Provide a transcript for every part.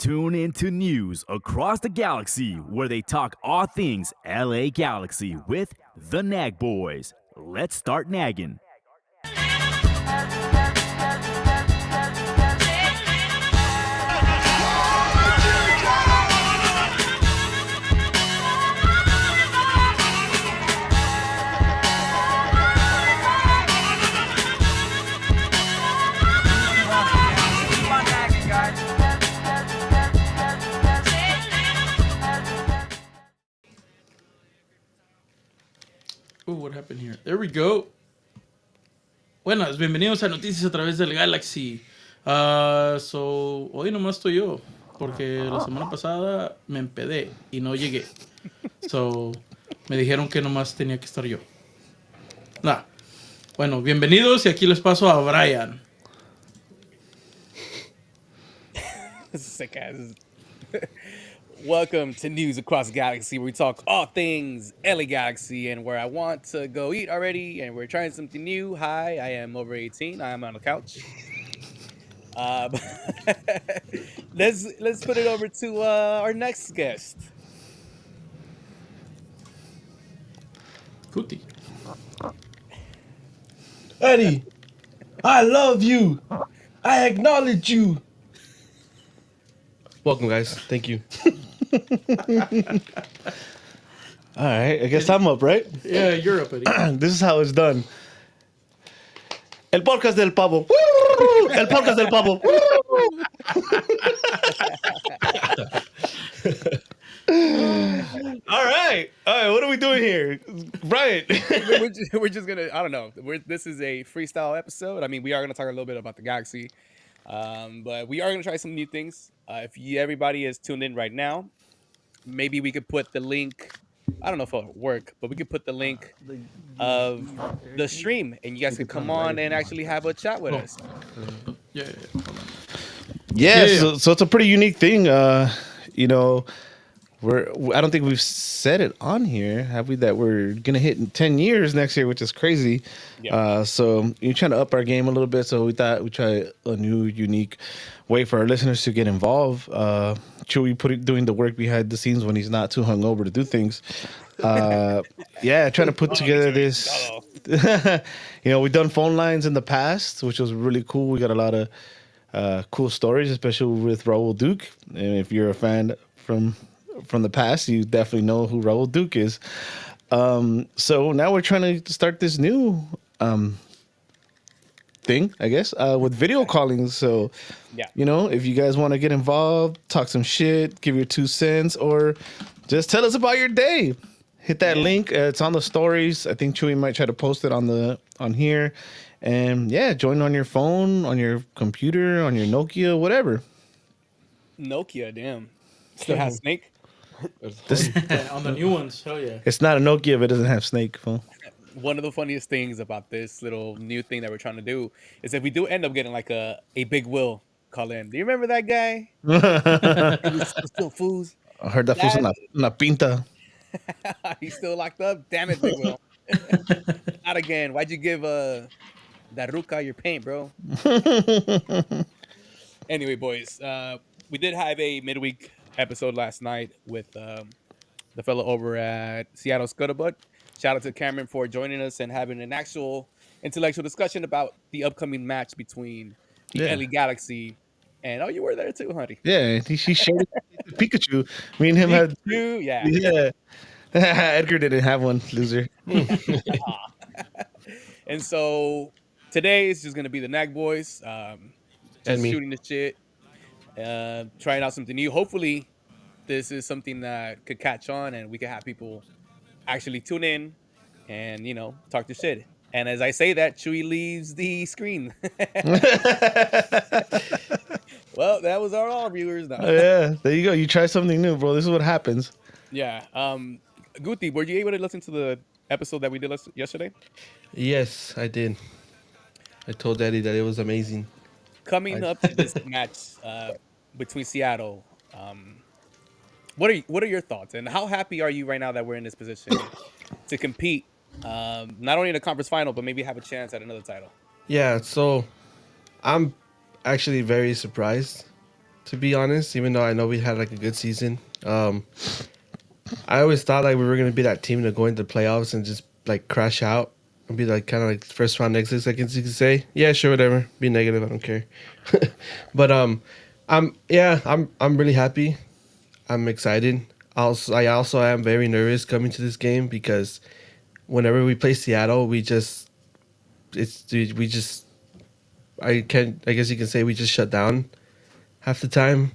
Tune in to News Across the Galaxy, where they talk all things LA Galaxy with the Nag Boys. Let's start nagging. What happened here? There we go. Buenas, bienvenidos a Noticias a través del Galaxy. Hoy nomás estoy yo, porque la semana pasada me empedé y no llegué. Me dijeron que nomás tenía que estar yo. Bueno, bienvenidos y aquí les paso a Brian. Sick ass. Welcome to News Across the Galaxy, where we talk all things LA Galaxy and where I want to go eat already, and we're trying something new. Hi, I am over 18. I am on the couch. Let's put it over to our next guest. Cuti. Eddie, I love you. I acknowledge you. Welcome, guys. Thank you. All right, I guess I'm up, right? Yeah, you're up, Eddie. This is how it's done. El podcast del pavo. El podcast del pavo. All right. What are we doing here, Brian? we're just gonna. I don't know. This is a freestyle episode. I mean, we are gonna talk a little bit about the Galaxy, but we are gonna try some new things. If everybody is tuned in right now, maybe we could put the link. I don't know if it'll work, but we could put the link of the stream, and you guys could come on and actually have a chat with us. Yeah. Yeah. So it's a pretty unique thing. You know, I don't think we've said it on here, have we? That we're gonna hit in 10 years next year, which is crazy. Yeah. So you're trying to up our game a little bit. So we thought we'd try a new, unique way for our listeners to get involved. Chewy doing the work behind the scenes when he's not too hungover to do things. Yeah, trying to put together this. We've done phone lines in the past, which was really cool. We got a lot of cool stories, especially with Raul Duke. And if you're a fan from the past, you definitely know who Raul Duke is. So now we're trying to start this new thing, I guess, with video calling. So, Yeah. If you guys want to get involved, talk some shit, give your 2 cents, or just tell us about your day, hit that link. It's on the stories. I think Chewy might try to post it on here. And yeah, join on your phone, on your computer, on your Nokia, whatever. Nokia, damn. Still has Snake. On the new ones, hell yeah. It's not a Nokia if it doesn't have Snake phone. One of the funniest things about this little new thing that we're trying to do is if we do end up getting like a Big Will call in. Do you remember that guy? Still fools. I heard that fool's una pinta. He's still locked up. Damn it, Big Will. Not again. Why'd you give that Ruka your paint, bro? Anyway, boys, we did have a midweek episode last night with the fellow over at Seattle Scuttlebutt. Shout out to Cameron for joining us and having an actual intellectual discussion about the upcoming match between the LA Galaxy and you were there too, honey. Yeah, he showed Pikachu. Me and him had yeah. Edgar didn't have one, loser. And so today is just gonna be the Nag Boys, just shooting the shit, trying out something new. Hopefully, this is something that could catch on, and we could have people actually tune in and talk to shit. And as I say that, Chewy leaves the screen. Well, that was all viewers now. Yeah, there you go. You try something new, bro. This is what happens. Yeah. Guti, were you able to listen to the episode that we did yesterday? Yes, I did. I told Eddie that it was amazing. Coming up to this match between Seattle, what are your thoughts, and how happy are you right now that we're in this position to compete, not only in the conference final, but maybe have a chance at another title? Yeah, so I'm actually very surprised to be honest. Even though I know we had like a good season, I always thought like we were gonna be that team to go into the playoffs and just like crash out and be like kind of like first round exits. I guess you could say, yeah, sure, whatever. Be negative, I don't care. But I'm really happy. I'm excited. I also am very nervous coming to this game because whenever we play Seattle, we just I guess you can say we just shut down half the time.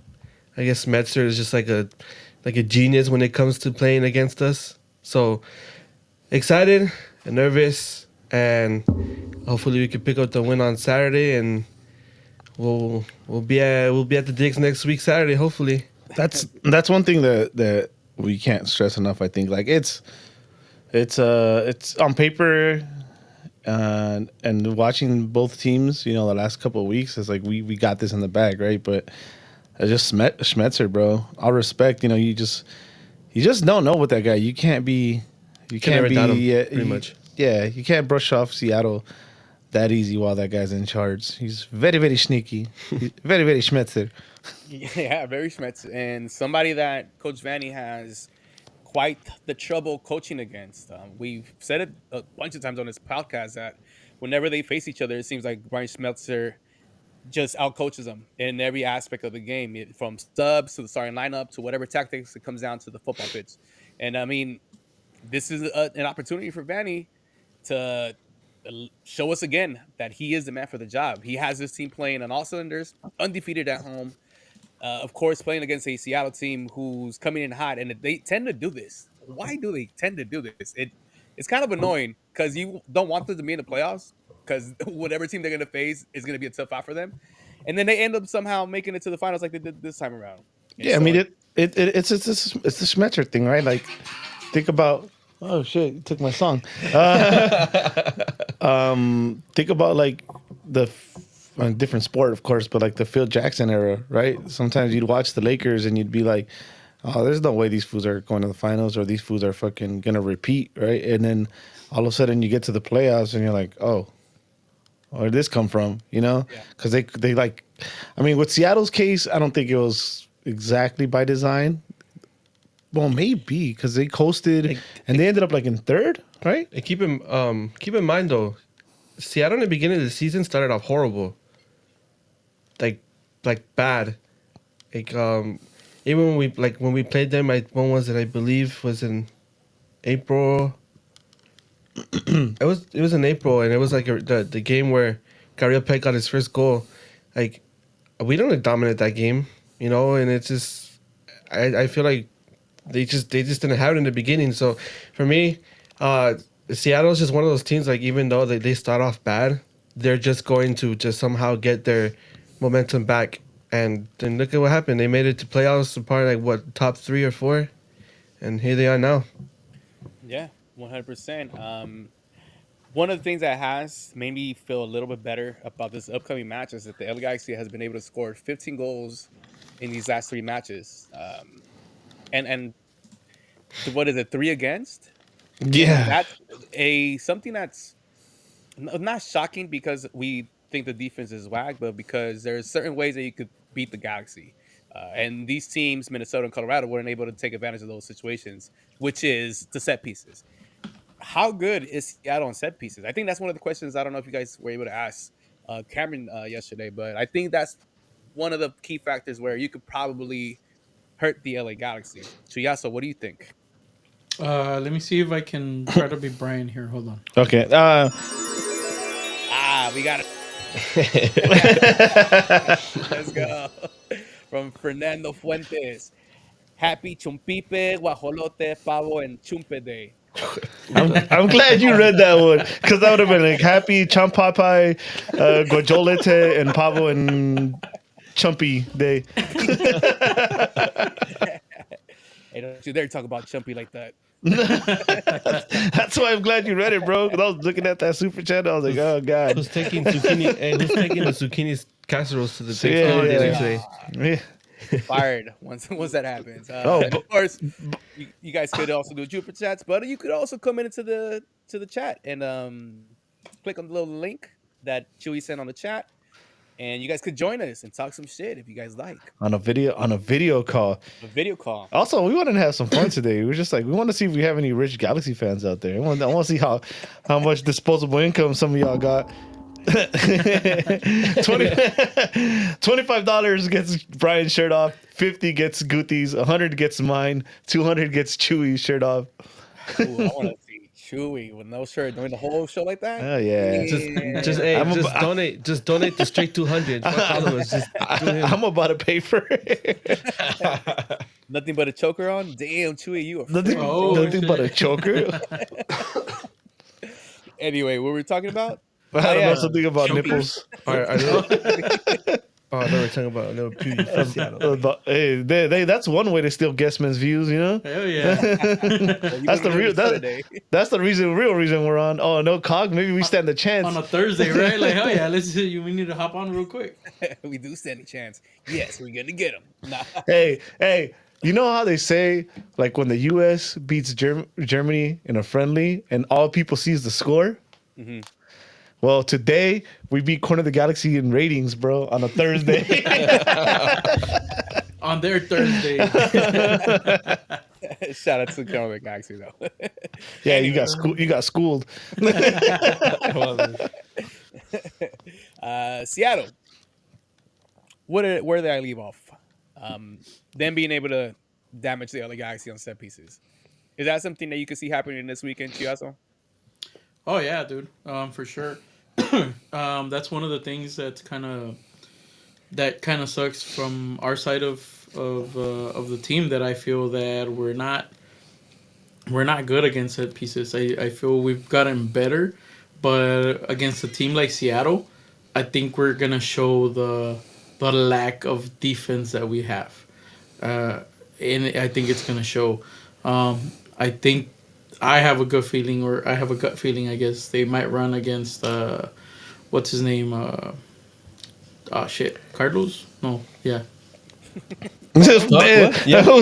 I guess Metzer is just like a genius when it comes to playing against us. So excited and nervous, and hopefully we can pick up the win on Saturday, and we'll be at the Digs next week Saturday. Hopefully, That's one thing that we can't stress enough. I think like it's on paper, and watching both teams, you know, the last couple of weeks, it's like we got this in the bag, right? But I just Schmetzer, bro. All respect, you know, you just don't know with that guy. You can can't never be doubt him, pretty much. Yeah, you can't brush off Seattle that easy while that guy's in charge. He's very, very sneaky. He's very, very Schmetzer. Yeah, very Schmetz, and somebody that Coach Vanny has quite the trouble coaching against. We've said it a bunch of times on this podcast that whenever they face each other, it seems like Brian Schmetzer just outcoaches them in every aspect of the game, from subs to the starting lineup to whatever tactics it comes down to the football pitch. And I mean, this is an opportunity for Vanny to show us again that he is the man for the job. He has this team playing on all cylinders, undefeated at home. Of course, playing against a Seattle team who's coming in hot, and they tend to do this. Why do they tend to do this? It's kind of annoying because you don't want them to be in the playoffs because whatever team they're going to face is going to be a tough out for them, and then they end up somehow making it to the finals like they did this time around. And Yeah, I mean so, it's the Schmetzer thing, right? Like think about oh shit, you took my song. Think about like a different sport, of course, but like the Phil Jackson era, right? Sometimes you'd watch the Lakers and you'd be like, "Oh, there's no way these fools are going to the finals, or these fools are fucking gonna repeat," right? And then all of a sudden you get to the playoffs and you're like, "Oh, where did this come from?" You know? yeah, Because they like, I mean, with Seattle's case, I don't think it was exactly by design. Well, maybe because they coasted and they ended up like in third, right? and keep in mind though, Seattle in the beginning of the season started off horrible, like bad. Like even when we played them, when was it? I believe was in April. It was in April, and it was like the game where Gabriel Peck got his first goal. Like we don't dominate that game, you know, and it's just I feel like they just didn't have it in the beginning. So for me, Seattle's just one of those teams. Like even though they start off bad, they're just going to just somehow get their momentum back. And then look at what happened. They made it to playoffs, probably like what top 3 or 4, and here they are now. yeah, 100%. One of the things that has made me feel a little bit better about this upcoming match is that the LA Galaxy has been able to score 15 goals in these last 3 matches. And what is it, 3 against? And Yeah. that's something that's not shocking because we think the defense is whack, but because there's certain ways that you could beat the Galaxy. And these teams, Minnesota and Colorado, weren't able to take advantage of those situations, which is the set pieces. How good is Seattle on set pieces? I think that's one of the questions. I don't know if you guys were able to ask Cameron yesterday, but I think that's one of the key factors where you could probably hurt the LA Galaxy. Chuyaso, what do you think? Let me see if I can try to be Brian here. Hold on. Okay. We got it. Let's go. From Fernando Fuentes. Happy Chumpipe, Guajolote, Pavo, and Chumpe Day. I'm glad you read that one because that would have been like happy Champapai, Guajolete, and Pavo and Chumpy Day. Hey, don't you dare talk about Chumpy like that. That's why I'm glad you read it, bro. Because I was looking at that super chat, I was like, oh god. Who's taking zucchini? Who's taking the zucchini casseroles to the Yeah, Thanksgiving dinner yeah. today? Yeah. Fired once that happens. But- of course, you guys could also do Jupiter chats, but you could also come into the chat and click on the little link that Chewy sent on the chat. and you guys could join us and talk some shit if you guys like. On a video call. A video call. Also, we wanted to have some fun today. We're just like, we want to see if we have any rich Galaxy fans out there. I want to see how much disposable income some of y'all got. $25 gets Brian's shirt off, 50 gets Guthi's, 100 gets mine, 200 gets Chewy's shirt off. Ooh, I want to see Chewy with no shirt doing the whole show like that. Oh yeah. Just donate the straight 200. I'm about to pay for it. Nothing but a choker on. Damn, Chewy, you are nothing but a choker. Anyway, what were we talking about? I don't know something about nipples. I thought we were talking about no Hey, that's one way to steal Guestman's views, you know? Hell yeah. That's the real reason we're on. Oh, no cog, maybe we stand a chance. On a Thursday, right? Like, hell yeah, we need to hop on real quick. We do stand a chance. Yes, we're gonna get him. Nah. Hey, you know how they say, like, when the U.S. beats Germany in a friendly and all people see is the score? Mm-hmm. Well, today we beat Corner of the Galaxy in ratings, bro, on a Thursday. On their Thursday. Shout out to Corner of the Galaxy, though. Yeah, you got schooled. Seattle. Where did I leave off? Them being able to damage the LA Galaxy on set pieces. Is that something that you could see happening this weekend, Chiazo? Oh yeah, dude. For sure. That's one of the things that kind of sucks from our side of the team, that I feel that we're not good against set pieces. I feel we've gotten better, but against a team like Seattle, I think we're gonna show the lack of defense that we have, and I think it's gonna show. I think I have a gut feeling, I guess, they might run against what's his name? Carlos? No, yeah. I was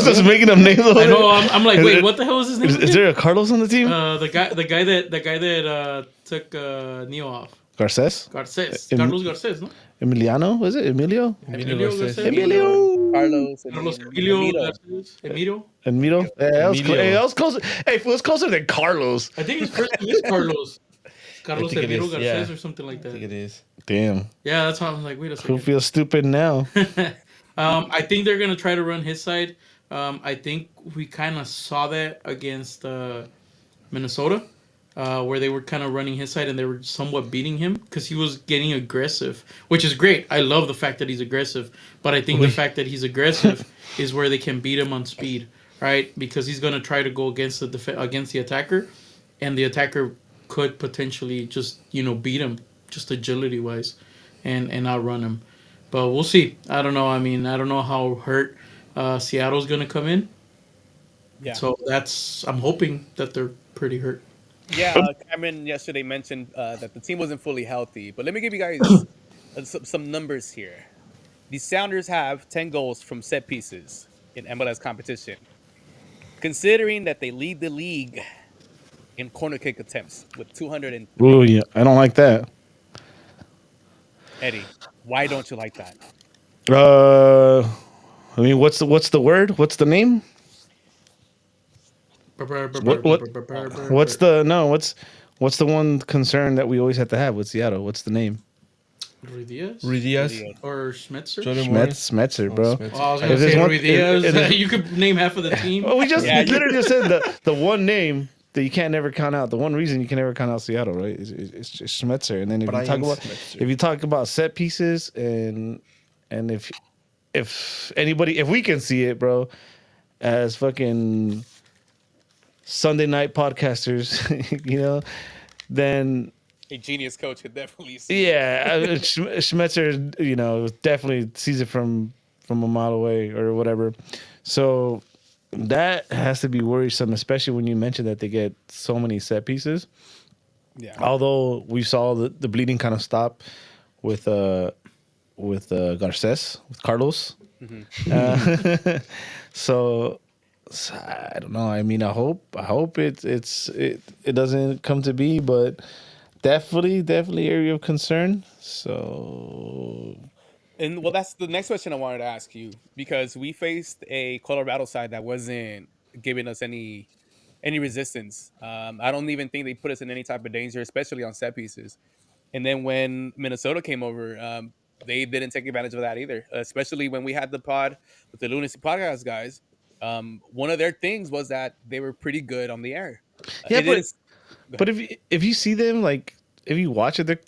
just making up names. I know. I'm like, wait, what the hell is his name? Is there a Carlos on the team? The guy that took Neo off. Garces? Carlos Garces, no? Emiliano? Was it Emilio? Emilio Garces. Carlos Emilio Garces. Emilio. Yeah, that was closer. Hey, it was closer than Carlos. I think his first name is Carlos. Carlos think it Emilio is, Garces yeah. or something like I think that. it is. Damn. Yeah, that's why I'm like, wait a Who second. feels stupid now? I think they're gonna try to run his side. I think we kind of saw that against Minnesota, where they were kind of running his side and they were somewhat beating him because he was getting aggressive, which is great. I love the fact that he's aggressive, but I think the fact that he's aggressive is where they can beat him on speed, right? Because he's gonna try to go against the attacker, and the attacker could potentially just beat him just agility wise, and outrun him. But we'll see. I don't know. I mean, I don't know how hurt Seattle's gonna come in. Yeah. So I'm hoping that they're pretty hurt. Yeah, Cameron yesterday mentioned that the team wasn't fully healthy. But let me give you guys some numbers here. The Sounders have 10 goals from set pieces in MLS competition. Considering that they lead the league in corner kick attempts with 203. Oh yeah, I don't like that. Eddie, why don't you like that? I mean, what's the word? What's the name? What's the one concern that we always have to have with Seattle? What's the name? Ruidiaz or Schmetzer? Smetzer, bro. Smetzer. Oh, I was gonna say Ruidiaz. You could name half of the team. Well, we just literally just said the one name that you can't never count out. The one reason you can never count out Seattle, right? It's just Schmetzer. And then if you talk about set pieces and if we can see it, bro, as fucking Sunday night podcasters, then A genius coach could definitely see. yeah, Schmetzer, definitely sees it from a mile away or whatever. So that has to be worrisome, especially when you mentioned that they get so many set pieces. Yeah. Although we saw the bleeding kind of stop with Garces, with Carlos. Mm-hmm. So I don't know. I mean, I hope it doesn't come to be, but definitely area of concern. So And well, that's the next question I wanted to ask you because we faced a Colorado side that wasn't giving us any resistance. I don't even think they put us in any type of danger, especially on set pieces. And then when Minnesota came over, they didn't take advantage of that either. Especially when we had the pod with the Lunacy Podcast guys. One of their things was that they were pretty good on the air. yeah, It didn't. but if you see them, like if you watch it, they're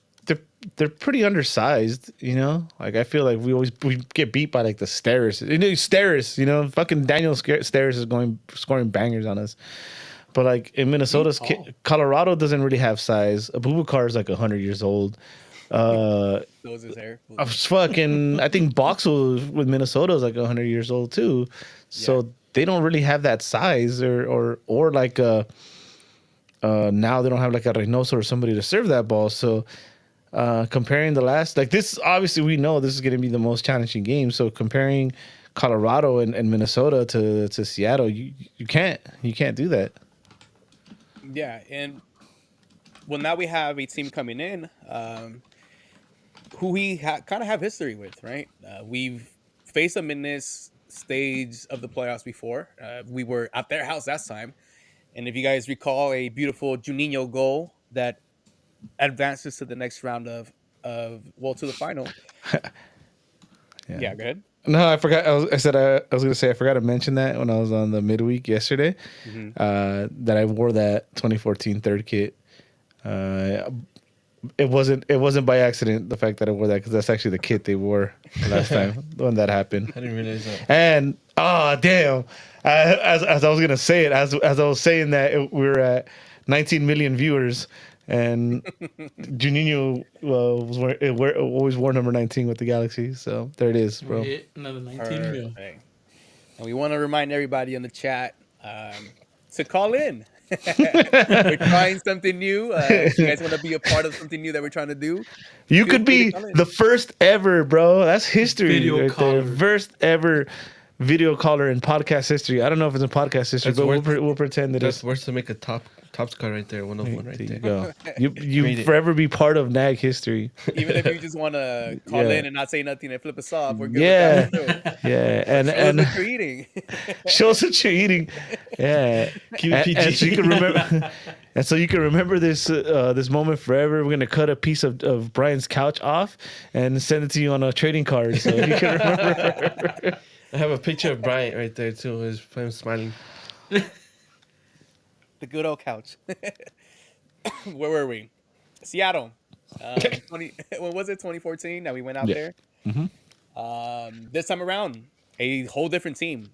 they're pretty undersized, you know. Like I feel like we get beat by like the Steris, Steris, you know, fucking Daniel Steris is scoring bangers on us. But like in Minnesota's, Colorado doesn't really have size. Abubakar is like 100 years old. Those his hair. I think Boxel with Minnesota is like 100 years old too. So they don't really have that size or like now they don't have like a Reynoso or somebody to serve that ball. So comparing the last, like this, obviously we know this is going to be the most challenging game. So comparing Colorado and Minnesota to Seattle, you can't do that. Yeah, and well, now we have a team coming in who we kind of have history with, right? We've faced them in this stage of the playoffs before. We were at their house last time, and if you guys recall, a beautiful Juninho goal that advances to the next round of to the final. Yeah, go ahead. No, I forgot. I was going to say I forgot to mention that when I was on the midweek yesterday. That I wore that 2014 third kit. It wasn't by accident the fact that I wore that, because that's actually the kit they wore last time when that happened. I didn't realize that. And damn, as I was gonna say it, as I was saying that we were at 19 million viewers, and Juninho always wore number 19 with the Galaxy. So there it is, bro. We hit another 19 mil. And we want to remind everybody in the chat to call in. We're trying something new. If you guys want to be a part of something new that we're trying to do, You could be the first ever, bro. That's history. Video right caller. there. First ever video caller in podcast history. I don't know if it's in podcast history, That's but we'll pretend it That's is. worth to make a top score right there. 101 right There you there. go. You Read it. forever be part of NAG history. even if you just want to call Yeah. in and not say nothing and flip us off, we're good Yeah. with that too. Yeah, and What you're eating. show us what you're eating. Yeah, Keep it PG. and so you can remember. And so you can remember this moment forever. We're gonna cut a piece of Brian's couch off and send it to you on a trading card, so you can remember forever. I have a picture of Bryant right there too. Him smiling. The good old couch. Where were we? Seattle. 20, when was it? 2014 that we went out Yeah. there. This time around, a whole different team.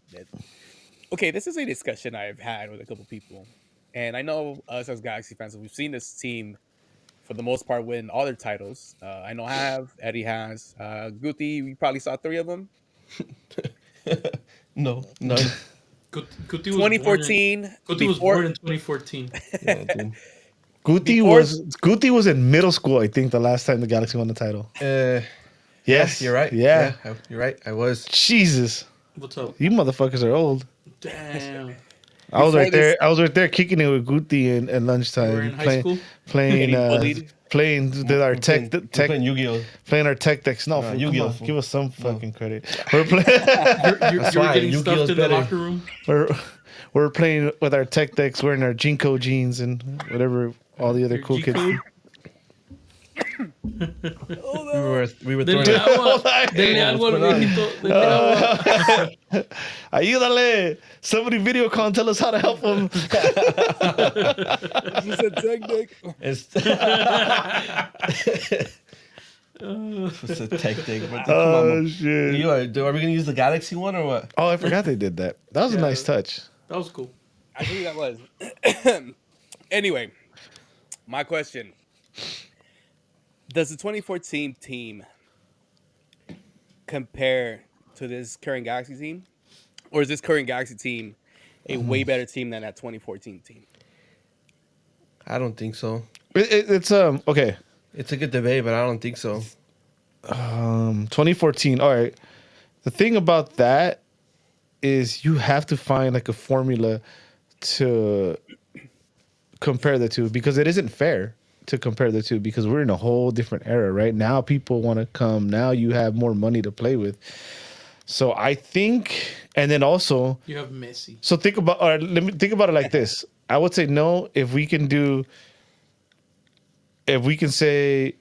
Okay, this is a discussion I've had with a couple people, and I know us as Galaxy fans, we've seen this team for the most part win all their titles. I know I have. Eddie has. Guti, we probably saw 3 of them. No, none. Guti was 2014. Guti was born in 2014. Yeah, dude. Guti was in middle school, I think, the last time the Galaxy won the title. Yes, You're right. Yeah. You're right. I was. Jesus, What's up? you motherfuckers are old. Damn. I was Before right there. I was right there kicking it with Guti and lunchtime. You were in high school? Playing Getting bullied? playing with our tech Playing Yu-Gi-Oh. playing our tech decks. No, come Yu-Gi-Oh. on, give us some fucking credit. We're playing. You were why getting Yu-Gi-Oh's stuffed in the better. locker room. we're playing with our tech decks, wearing our Jinko jeans and whatever all the other Your cool kids. G-code? We were Denle throwing. agua. Denle agua, viejito. Denle agua. Ayúdale! Somebody video call and tell us how to help them. This is a tech deck. It's a tech thing. But Oh shit! are we gonna use the Galaxy one or what? Oh, I forgot they did that. That was a nice touch. That was cool. I think that was. Anyway, my question. Does the 2014 team compare to this current Galaxy team? Or is this current Galaxy team a way better team than that 2014 team? I don't think so. It's okay. It's a good debate, but I don't think so. 2014. All right. The thing about that is you have to find like a formula to compare the two, because it isn't fair. to compare the two because we're in a whole different era, right? Now people want to come. Now you have more money to play with. So I think, and then also, You have Messi. so think about, or let me think about it like this. I would say no if we can do, if we can say,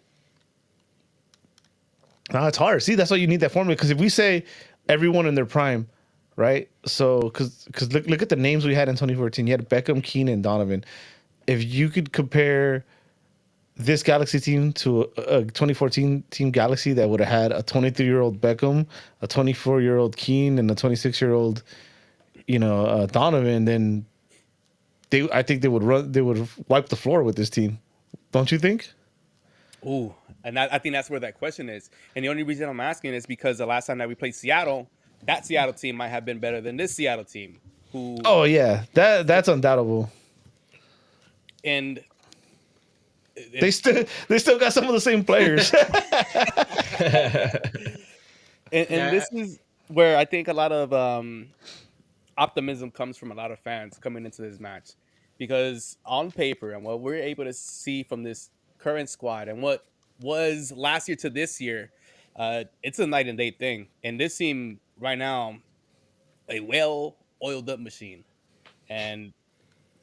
no, it's hard. See, that's why you need that formula. Because if we say everyone in their prime, right? So, because look at the names we had in 2014. You had Beckham, Keane, and Donovan. If you could compare this Galaxy team to a 2014 team Galaxy that would have had a 23-year-old Beckham, a 24-year-old Keane, and a 26-year-old, Donovan, then I think they would wipe the floor with this team. Don't you think? Ooh, and I think that's where that question is. And the only reason I'm asking is because the last time that we played Seattle, that Seattle team might have been better than this Seattle team. Who Oh yeah, that's undoubtable. and They still got some of the same players. and Yeah, this is where I think a lot of optimism comes from a lot of fans coming into this match, because on paper and what we're able to see from this current squad and what was last year to this year, it's a night and day thing. And this team right now, a well oiled up machine, and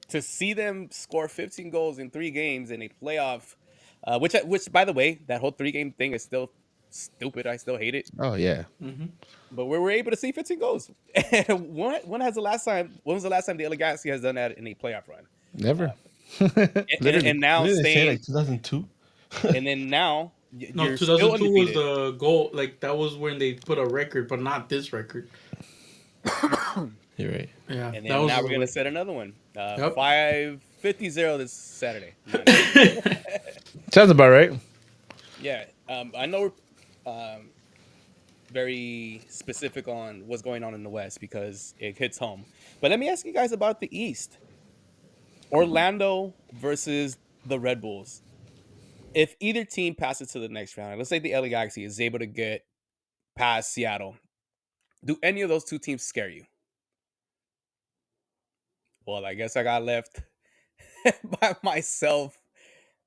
to see them score 15 goals in 3 games in a playoff, which by the way, that whole 3 game thing is still stupid. I still hate it. Oh yeah, But we were able to see 15 goals. And when was the last time the LA Galaxy has done that in a playoff run? never. And, Literally. and now Didn't they say staying, like 2002? and then now no, you're still 2002 was undefeated. the goal. Like that was when they put a record, but not this record. You're right. Yeah, And that then was now we're gonna like, set another one. Yep. 550 this Saturday. Sounds about right. Yeah, I know we're very specific on what's going on in the West because it hits home. But let me ask you guys about the East. Orlando versus the Red Bulls. If either team passes to the next round, let's say the LA Galaxy is able to get past Seattle, do any of those two teams scare you? Well, I guess I got left by myself,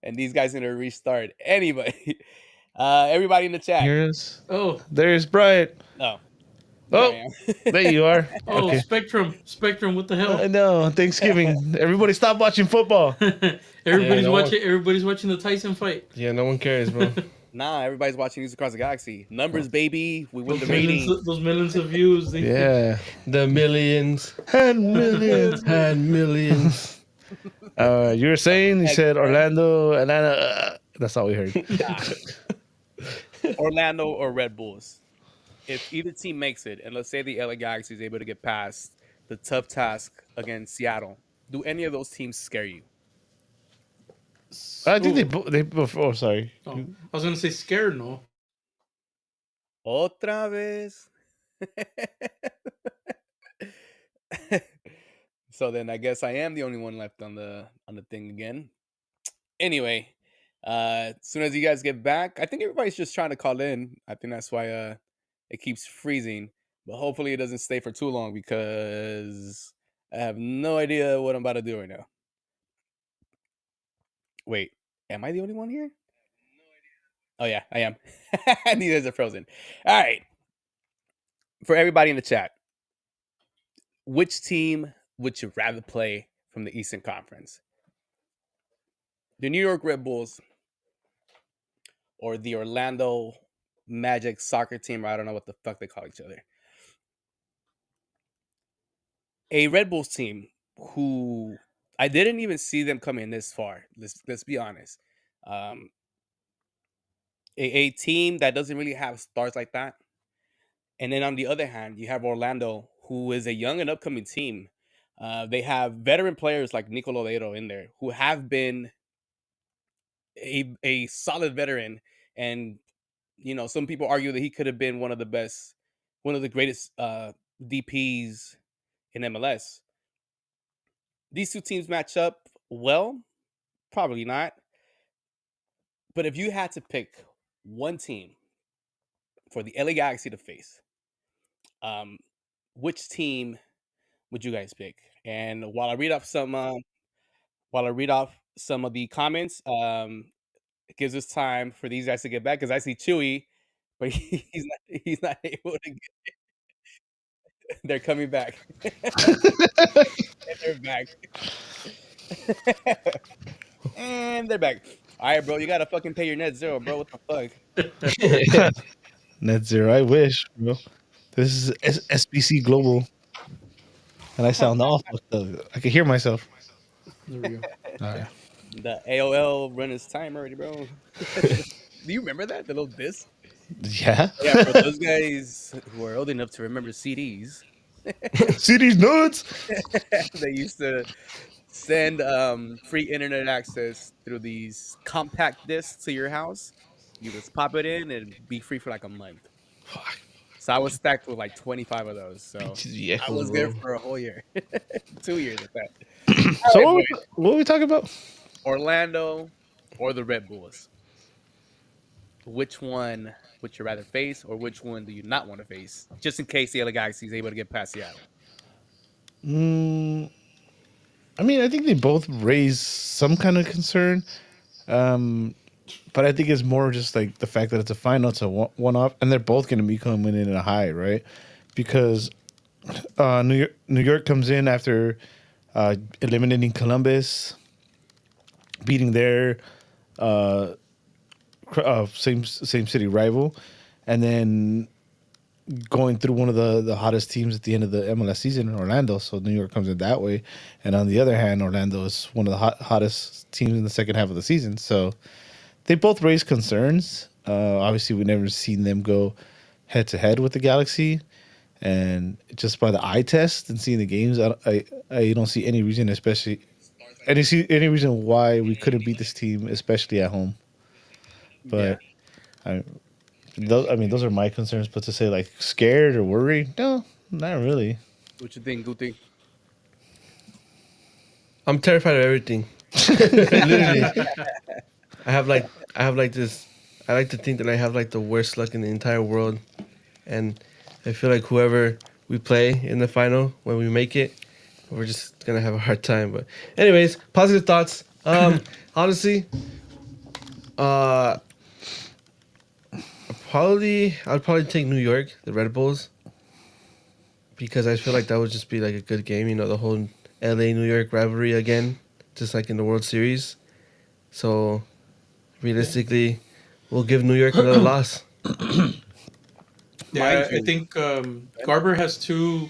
and these guys need to restart. Anybody, everybody in the chat. Here's Oh, there's Brian. Oh, there I Oh, am. there you are. oh, Okay. Spectrum. What the hell? No, Thanksgiving. Everybody stop watching football. Everybody's no one- watching. Everybody's watching the Tyson fight. Yeah, no one cares, bro. Nah, everybody's watching News Across the Galaxy. Numbers, baby. We win the ratings. Those millions of views. Yeah. The millions And millions. and millions. You were saying you said Orlando, Atlanta. That's all we heard. Orlando or Red Bulls. If either team makes it, and let's say the LA Galaxy is able to get past the tough task against Seattle, do any of those teams scare you? I think they both. Oh, sorry. Oh, I was gonna say scared. No. Otra vez. So then I guess I am the only one left on the thing again. Anyway, as soon as you guys get back, I think everybody's just trying to call in. I think that's why it keeps freezing. But hopefully it doesn't stay for too long because I have no idea what I'm about to do right now. Wait, am I the only one here? Oh yeah, I am. These are frozen. All right. For everybody in the chat, which team would you rather play from the Eastern Conference? The New York Red Bulls or the Orlando Magic soccer team? Or I don't know what the fuck they call each other. A Red Bulls team who I didn't even see them coming this far. Let's be honest. A team that doesn't really have stars like that. And then on the other hand, you have Orlando, who is a young and upcoming team. They have veteran players like Nico Lodeiro in there who have been a solid veteran. And, some people argue that he could have been one of the greatest DPs in MLS. These two teams match up well? Probably not. But if you had to pick one team for the LA Galaxy to face, which team would you guys pick? And while I read off some of the comments. It gives us time for these guys to get back because I see Chewy, but he's not able to. They're coming back. And they're back. And they're back. All right, bro. You gotta fucking pay your net zero, bro. What the fuck? Net zero. I wish, bro. This is SBC Global, and I sound all fucked up. I can hear myself. There we go. All right. The AOL run its time already, bro. Do you remember that? The little disc? Yeah. Yeah, for those guys who are old enough to remember CDs, See these nuts? they used to send free internet access through these compact discs to your house. You just pop it in and be free for like a month. Fuck. So I was stacked with like 25 of those. So Pinches I viejos, was there bro. for a whole year, 2 years at that. So All right, what were we talking about? Orlando or the Red Bulls? Which one would you rather face, or which one do you not want to face? Just in case the LA Galaxy is able to get past Seattle. Mm, I mean, I think they both raise some kind of concern. But I think it's more just like the fact that it's a final, it's a one off, and they're both going to be coming in a high, right? Because New York comes in after eliminating Columbus, beating their same city rival, and then going through one of the hottest teams at the end of the MLS season in Orlando. So New York comes in that way, and on the other hand, Orlando is one of the hottest teams in the second half of the season. So they both raise concerns. Obviously, we've never seen them go head to head with the Galaxy, and just by the eye test and seeing the games, I don't see any reason, especially any reason why we couldn't beat this team, especially at home. Yeah. But I mean, those are my concerns. But to say like scared or worried, no, not really. What you think, Guti? I'm terrified of everything. Literally, I have like this. I like to think that I have like the worst luck in the entire world, and I feel like whoever we play in the final when we make it, we're just gonna have a hard time. But anyways, positive thoughts. Honestly, uh, I'd probably take New York, the Red Bulls, because I feel like that would just be like a good game. You know, the whole LA New York rivalry again, just like in the World Series. So realistically, we'll give New York another loss. Yeah, Mind I you. think Garber has two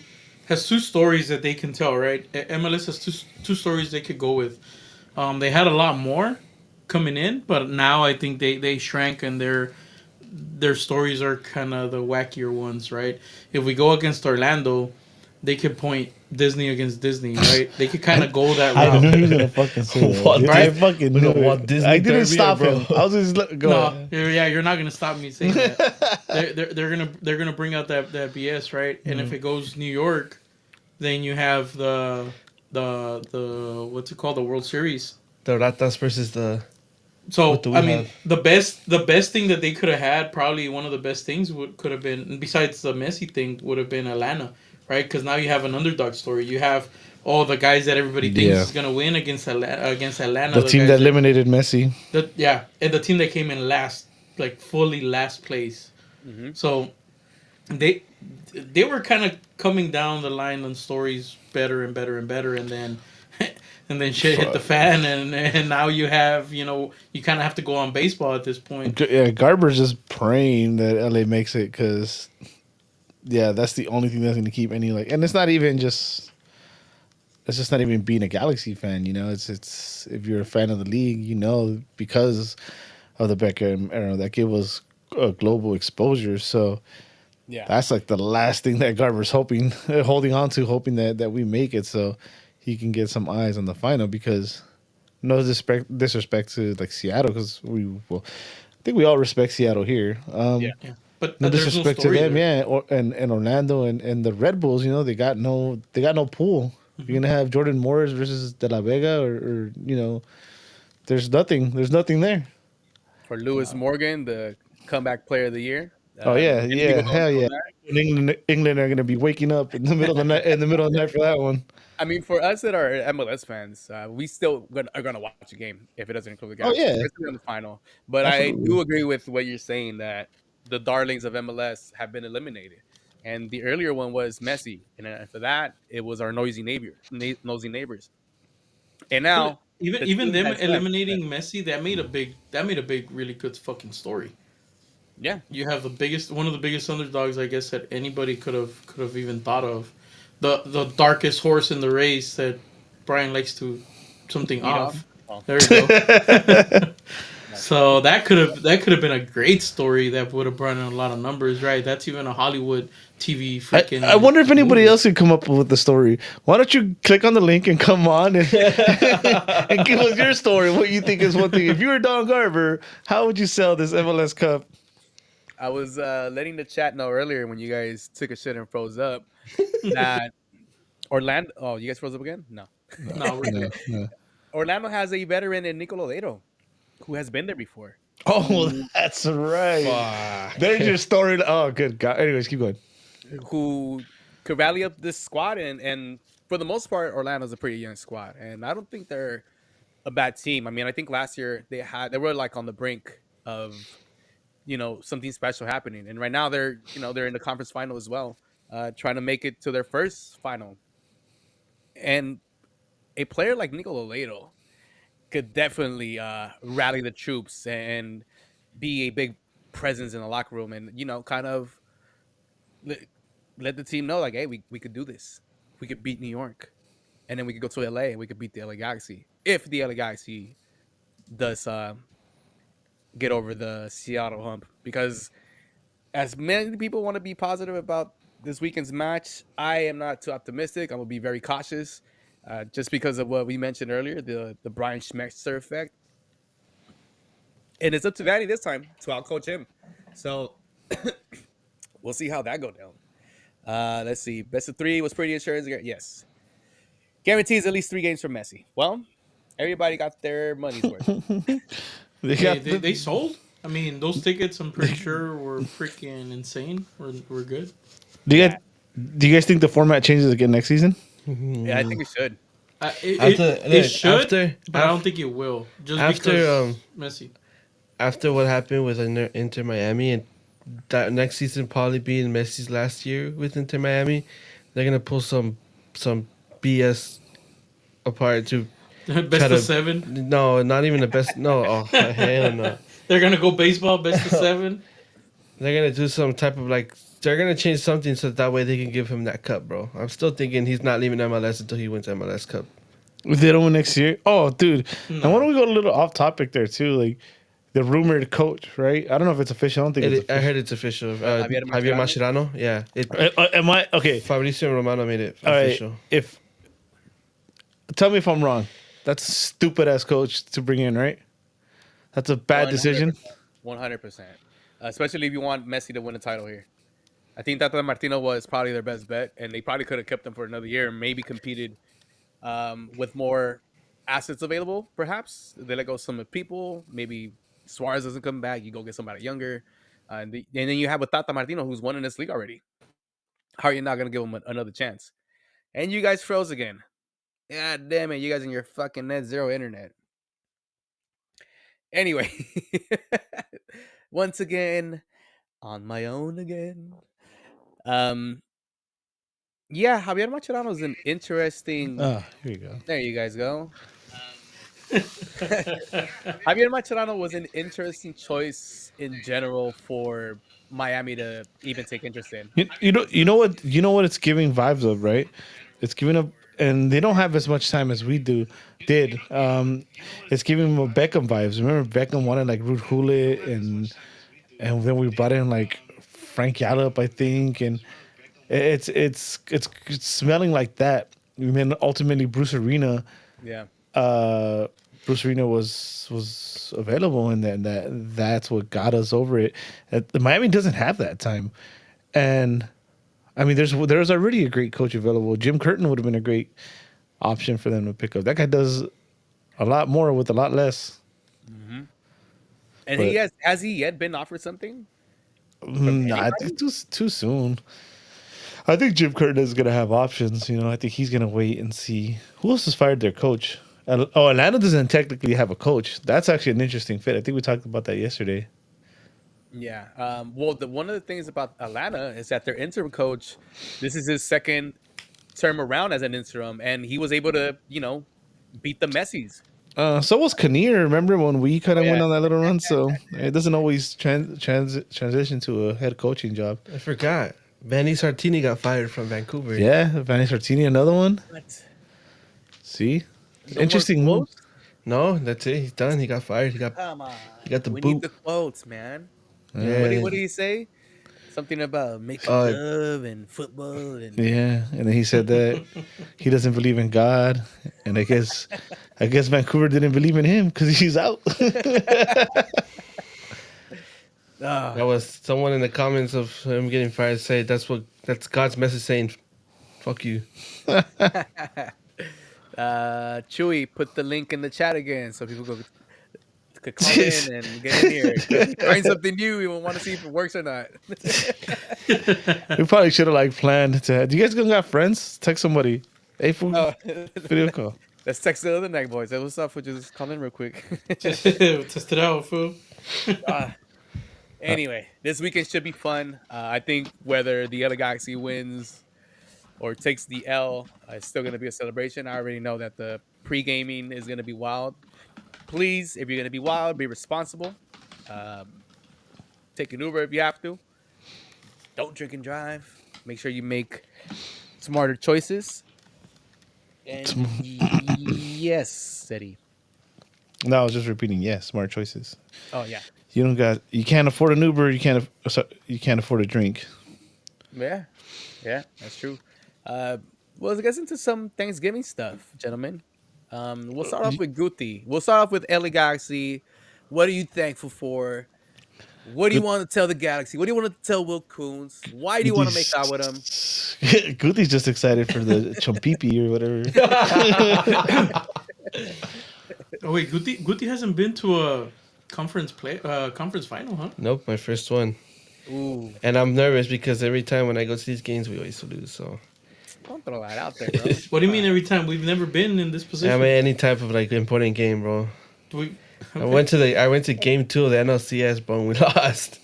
stories that they can tell, right? MLS has two stories they could go with. They had a lot more coming in, but now I think they shrank and their stories are kind of the wackier ones, right? If we go against Orlando, they could point Disney against Disney, right? They could kind of go that I knew route. he was gonna fucking say that. Walt Dude. I Disney- fucking with knew the it. Walt Disney I didn't Derby, stop bro. him. I was just go. No, ahead. yeah, you're not gonna stop me saying that. They're gonna bring out that BS, right? And if it goes New York, then you have the what's it called, the World Series. The Ratas versus the. So What do we I mean, have? the best thing that they could have had, probably one of the best things could have been, besides the Messi thing, would have been Atlanta, right? Because now you have an underdog story. You have all the guys that everybody thinks Yeah. is gonna win against Atlanta. The team guys that eliminated Messi. yeah, and the team that came in last, like fully last place. Mm-hmm. So they they were kind of coming down the line on stories better and better and better, and then and then shit hit the fan, and now you have, you kind of have to go on baseball at this point. Yeah, Garber's just praying that LA makes it because, yeah, that's the only thing that's going to keep any like. And it's not even just. It's just not even being a Galaxy fan, you know. It's if you're a fan of the league, you know, because of the Beckham era, that gave us a global exposure. So Yeah. that's like the last thing that Garber's holding on to, hoping that we make it, so he can get some eyes on the final. Because no disrespect to like Seattle, because I think we all respect Seattle here. Yeah. Yeah, but No there's no disrespect to story them, there. yeah, and Orlando and the Red Bulls. You know, they got no pool. You're gonna have Jordan Morris versus De La Vega, or there's nothing there. For Lewis Morgan, the comeback player of the year. Oh yeah, Anything yeah, hell on yeah. that? And England are gonna be waking up in the middle of the night for that one. I mean, for us that are MLS fans, we still are gonna watch a game if it doesn't include the Oh Galaxy, yeah, especially on the final. But I absolutely. do agree with what you're saying that the darlings of MLS have been eliminated, and the earlier one was Messi, and for that it was our nosy neighbors. And But now even the even team them has left. eliminating Messi, that made a big really good fucking story. Yeah, You have one of the biggest underdogs, I guess, that anybody could have even thought of. The darkest horse in the race that Brian likes to something beat on. off. Oh, There you go. nice. So that could have been a great story that would have brought in a lot of numbers, right? That's even a Hollywood TV I freaking wonder if anybody movie. else could come up with the story. Why don't you click on the link and come on and, and give us your story? What you think is one thing? If you were Don Garber, how would you sell this MLS Cup? I was letting the chat know earlier when you guys took a shit and froze up that Orlando. Oh, you guys froze up again? No. No, we're No, good. no. Orlando has a veteran in Nicola Ledo, who has been there before, Oh, who that's right. Fuck. There's your story. Oh, good God. Anyways, keep going. who could rally up this squad, and for the most part, Orlando's a pretty young squad, and I don't think they're a bad team. I mean, I think last year they were like on the brink of something special happening, and right now they're in the conference final as well, trying to make it to their first final. And a player like Nicola Ledo could definitely rally the troops and be a big presence in the locker room, and kind of let, let the team know like, hey, we could do this. We could beat New York, and then we could go to LA and we could beat the LA Galaxy if the LA Galaxy does get over the Seattle hump. Because as many people want to be positive about this weekend's match, I am not too optimistic. I'm gonna be very cautious, just because of what we mentioned earlier, the Brian Schmetzer effect. And it's up to Vanny this time to outcoach him. So we'll see how that go down. Let's see. Best of three was pretty insurance. Yes. Guarantees at least 3 games from Messi. Well, everybody got their money's worth. They Hey, got they sold. I mean, those tickets, I'm pretty sure, were freaking insane. We're good. do you Yeah. guys, do you guys think the format changes again next season? Yeah, I think it should. It should, After but I don't think it will. Just after because Messi. after what happened with Inter Miami, and that next season probably being Messi's last year with Inter Miami, they're gonna pull some BS apart to Best try of to. seven. No, not even the best. No, oh hell no. They're gonna go baseball best of seven. They're gonna do some type of like. They're gonna change something so that way they can give him that cup, bro. I'm still thinking he's not leaving MLS until he wins MLS Cup. If they don't win next year? Oh, dude. And why No. don't we go a little off topic there too? Like the rumored coach, right? I don't know if it's official. I don't think it's I official. heard it's official. Javier Javier Mascherano. Yeah. Am I okay? Fabrizio Romano made it All right. official. If tell me if I'm wrong. That's a stupid ass coach to bring in, right? That's a bad decision. 100%. Especially if you want Messi to win a title here. I think Tata Martino was probably their best bet, and they probably could have kept him for another year and maybe competed with more assets available, perhaps. They let go some people. Maybe Suarez doesn't come back. You go get somebody younger. And then you have a Tata Martino who's won in this league already. How are you not going to give him another chance? And you guys froze again. Yeah, damn it. You guys in your fucking net zero internet. Anyway, once again, on my own again. Yeah, Javier Mascherano is an interesting. Oh, here you go. There you guys go. Javier Mascherano was an interesting choice in general for Miami to even take interest in. You know what it's giving vibes of, right? It's giving up, and they don't have as much time as we did. It's giving them Beckham vibes. Remember Beckham wanted like Ruud Gullit, and then we brought in like Frank Yallop, I think, and it's smelling like that. I mean, ultimately Bruce Arena Yeah. Bruce Arena was available, and that's what got us over it. Miami doesn't have that time, and I mean, there's already a great coach available. Jim Curtin would have been a great option for them to pick up. That guy does a lot more with a lot less. And But- has he yet been offered something? I think too soon. I think Jim Curtin is gonna have options. I think he's gonna wait and see who else has fired their coach. Atlanta doesn't technically have a coach. That's actually an interesting fit. I think we talked about that yesterday. Yeah. Well, one of the things about Atlanta is that their interim coach, this is his second term around as an interim, and he was able to, beat the Messies. So was Kinnear. Remember when we kind of Oh, went yeah. on that little run? So it doesn't always transition to a head coaching job. I forgot. Vanny Sartini got fired from Vancouver. Yeah, Vanny Sartini, another one. What? See, No more interesting move. quotes? No, that's it. He's done. He got fired. Come on. He got the We boot. need the quotes, man. Yeah. What did he say? Something about making love and football and Yeah, and then he said that he doesn't believe in God, and I guess Vancouver didn't believe in him because he's out. That was someone in the comments of him getting fired say that's God's message saying, "Fuck you." Chewy, put the link in the chat again so people could call in and get in here. Find something new. We want to see if it works or not. We probably should have planned to. Do you guys gonna got friends? Text somebody. Hey, fool, Oh, video call. let's text the other neck boys. Hey, what's up? We'll just call in real quick. Test it out, fool. Anyway, this weekend should be fun. I think whether the LA Galaxy wins or takes the L, it's still going to be a celebration. I already know that the pre-gaming is going to be wild. Please, if you're going to be wild, be responsible. Take an Uber if you have to. Don't drink and drive. Make sure you make smarter choices. And yes, Eddie. No, I was just repeating. Yes, smart choices. Oh yeah, You can't afford an Uber. You can't afford a drink. yeah, that's true. Well, let's get into some Thanksgiving stuff, gentlemen. We'll start off with Guti. We'll start off with LA Galaxy. What are you thankful for? What do you want to tell the Galaxy? What do you want to tell Will Coons? Why do you want to make out with him? Guthi's just excited for the chompipi or whatever. Oh wait, Guti hasn't been to a conference final, huh? Nope, my first one. Ooh, And I'm nervous because every time when I go to these games, we always lose. So don't throw that out there, bro. What do you mean every time? We've never been in this position. I mean, any type of important game, bro. Okay. I went to game 2 of the NLCS, bro, and we lost.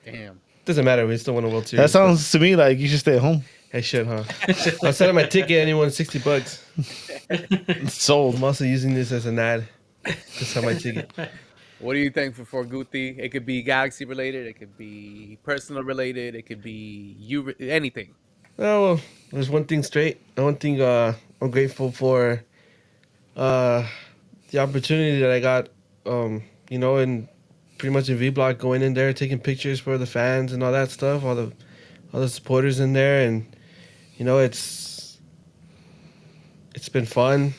Damn. Doesn't matter. We still won a World Series. That sounds to me like you should stay at home. I should, huh? I set up my ticket and it won $60. Sold. I'm also using this as an ad to sell my ticket. What are you thankful for, Guti? It could be Galaxy related. It could be personal related. It could be anything. Oh, well, there's one thing straight. One thing I'm grateful for the opportunity that I got, in pretty much in V-Block, going in there, taking pictures for the fans and all that stuff, all the supporters in there. And, it's been fun.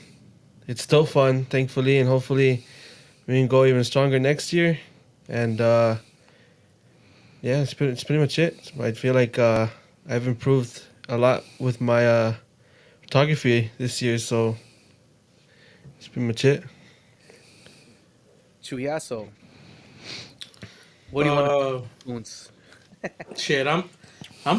It's still fun, thankfully, and hopefully we can go even stronger next year. And, it's pretty much it. I feel like I've improved a lot with my photography this year, so that's pretty much it. Chuyaso. What do you want to Shit, I'm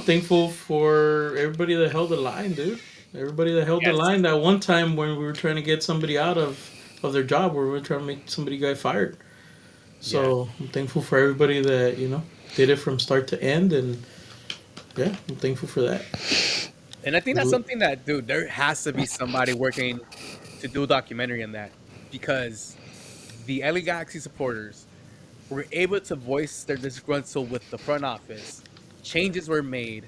thankful for everybody that held the line, dude. Everybody that held the line that one time when we were trying to get somebody out of their job, where we were trying to make somebody get fired. So I'm thankful for everybody that did it from start to end, and yeah, I'm thankful for that. And I think that's something that, dude, there has to be somebody working to do a documentary on that, because the LA Galaxy supporters were able to voice their disgruntled with the front office. Changes were made.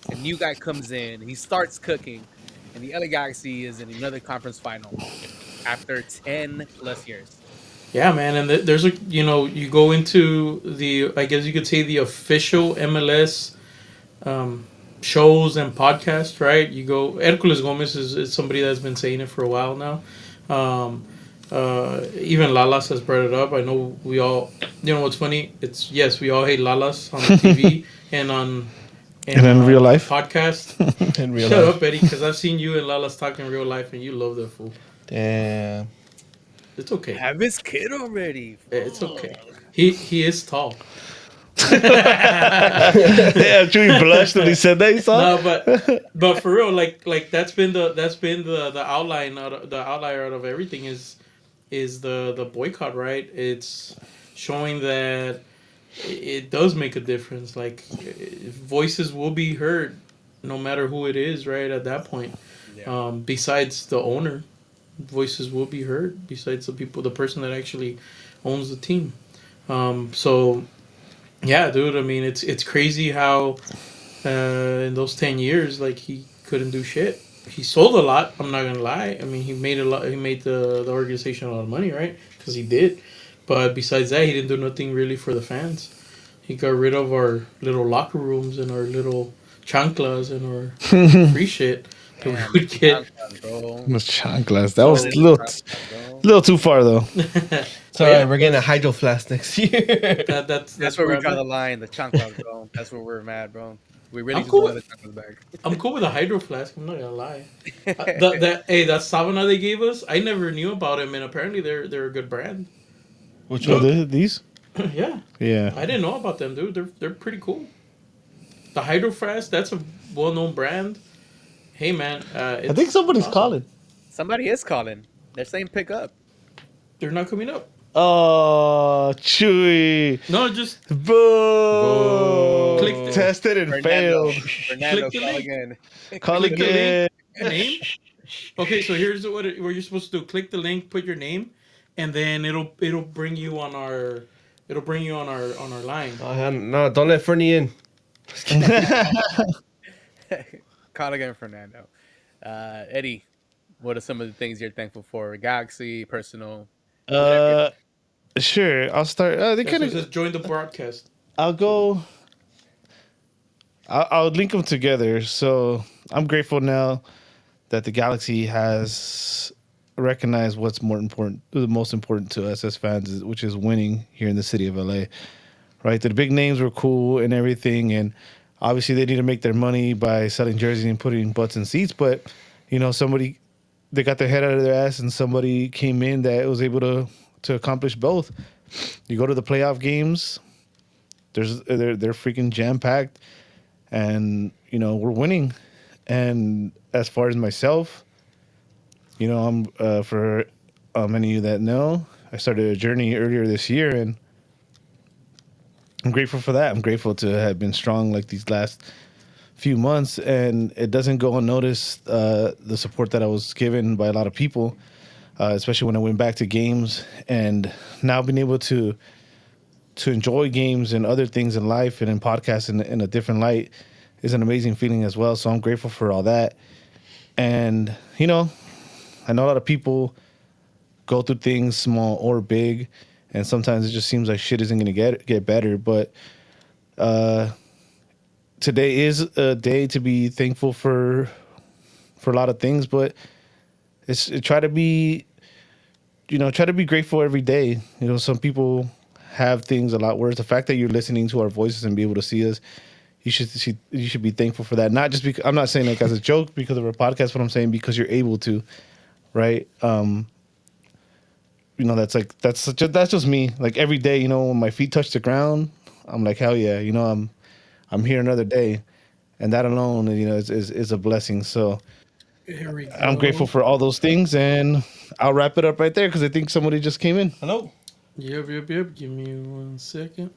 A new guy comes in. He starts cooking. And the LA Galaxy is in another conference final after 10 plus years. Yeah, man, and there's you go into the, I guess you could say, the official MLS shows and podcasts, right? You go, Hercules Gomez is somebody that's been saying it for a while now. Even Lalas has brought it up. I know we all, what's funny? It's, yes, we all hate Lalas on the TV and in real life podcast. In real Shut life. up, Eddie, because I've seen you and Lalas talk in real life, and you love that fool. Damn. It's okay. Have his kid already. It's okay. He is tall. Yeah, Chewy blushed when he said that. You saw? No, but for real, like that's been the outline out of, the outlier out of everything is the boycott, right? It's showing that it does make a difference. Like voices will be heard, no matter who it is, right? At that point, Yeah. besides the owner, voices will be heard. Besides the person that actually owns the team. So yeah, dude. I mean, it's crazy how in those 10 years, like he couldn't do shit. He sold a lot. I'm not gonna lie. I mean, he made a lot. He made the organization a lot of money, right? Because he did. But besides that, he didn't do nothing really for the fans. He got rid of our little locker rooms and our little chanclas and our free shit that we Damn, would get. bro. It was chanclas. That So- was Bro. little too far though. So yeah, we're getting a hydro flask next year. That's where we I'm draw at. the line, the chanclas, bro. That's where we're mad, bro. We really I'm just cool wanted with- the chanclas back. I'm cool with a hydro flask. I'm not gonna lie. That Savana they gave us, I never knew about them, and apparently they're a good brand. Which So one? these? Yeah, Yeah. I didn't know about them, dude. They're pretty cool. The hydro flask, that's a well-known brand. Hey man, I think somebody's calling. Somebody is calling. They're saying pick up. They're not coming up. Oh, Chewy. No, just Boo. Click the- Tested and Fernando, failed. Fernando, Click the call link. again. Call Click the again. name. Okay, so here's what you're supposed to do. Click the link, put your name, and then it'll bring you on our line. No, don't let Fernie in. Call again, Fernando. Eddie, what are some of the things you're thankful for? Galaxy, personal. Sure. I'll start. They Yeah, so kind it says of. join the broadcast. I'll go. I'll link them together. So I'm grateful now that the Galaxy has recognized what's more important, the most important to us as fans, which is winning here in the city of LA. Right, the big names were cool and everything, and obviously they need to make their money by selling jerseys and putting butts in seats. But somebody they got their head out of their ass, and somebody came in that was able to accomplish both. You go to the playoff games, they're freaking jam packed, and we're winning. And as far as myself, I'm for many of you that know, I started a journey earlier this year, and I'm grateful for that. I'm grateful to have been strong like these last few months, and it doesn't go unnoticed the support that I was given by a lot of people, especially when I went back to games, and now being able to enjoy games and other things in life and in podcasts in a different light is an amazing feeling as well. So I'm grateful for all that. And I know a lot of people go through things small or big, and sometimes it just seems like shit isn't going to get better. But today is a day to be thankful for a lot of things, but try to be grateful every day. Some people have things a lot worse. The fact that you're listening to our voices and be able to see us, you should be thankful for that. Not just because I'm not saying like as a joke because of our podcast, but I'm saying because you're able to, right? That's just me. Like every day, when my feet touch the ground, I'm like, hell yeah, I'm here another day, and that alone, is a blessing. So Here we go. I'm grateful for all those things, and I'll wrap it up right there because I think somebody just came in. Hello. Yep. Give me 1 second.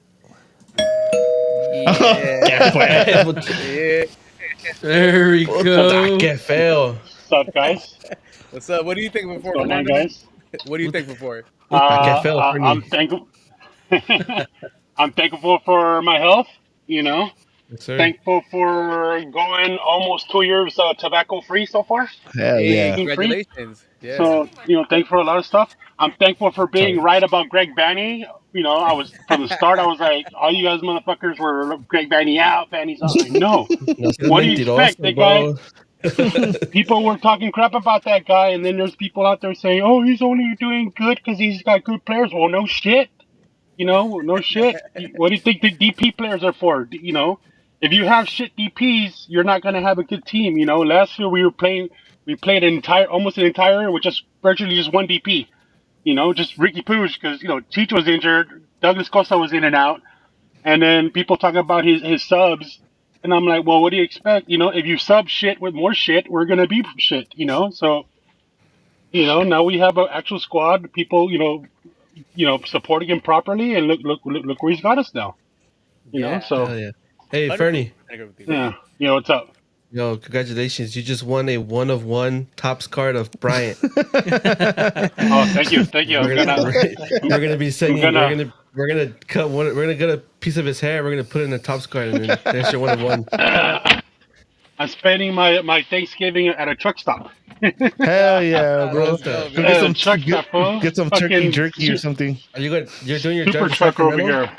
Yeah. Yeah. There we go. Que feo. What's up, guys? What's up? What do you think before, What's going on, Fernando? guys? What do you think before? Que feo, I'm Fernie. thankful. I'm thankful for my health. Yes, sir. Thankful for going almost 2 years tobacco free so far. Hell Hey, yeah. congratulations. Yeah. So thankful for a lot of stuff. I'm thankful for being Sorry. right about Greg Banny. I was from the start. I was like, all you guys motherfuckers were Greg Banny out, Banny's out. Like, no. No seas What do you expect? mentiroso, That guy. bro. People were talking crap about that guy, and then there's people out there saying, "Oh, he's only doing good because he's got good players." Well, no shit. No shit. What do you think the DP players are for? If you have shit DPs, you're not gonna have a good team. Last year we played almost an entire year with just virtually just one DP. Just Ricky Pooch because Cheech was injured, Douglas Costa was in and out. And then people talk about his subs, and I'm like, well, what do you expect? If you sub shit with more shit, we're gonna be shit. So now we have an actual squad, people, supporting him properly, and look where he's got us now. Yeah. So Hell yeah. Hey, 100%. Fernie. I agree with you. yeah, what's up? Yo, congratulations. You just won a 1 of 1 Topps card of Bryant. Oh, thank you. We're gonna we're gonna be sending gonna- we're gonna cut one we're gonna get a piece of his hair, we're gonna put it in a Topps card, and then there's your 1 of 1. I'm spending my Thanksgiving at a truck stop. Hell yeah, bro. Let's go, Go man. get some turkey Fucking jerky or something. Are you good? You're doing your super drive to trucker over Sacramento? here.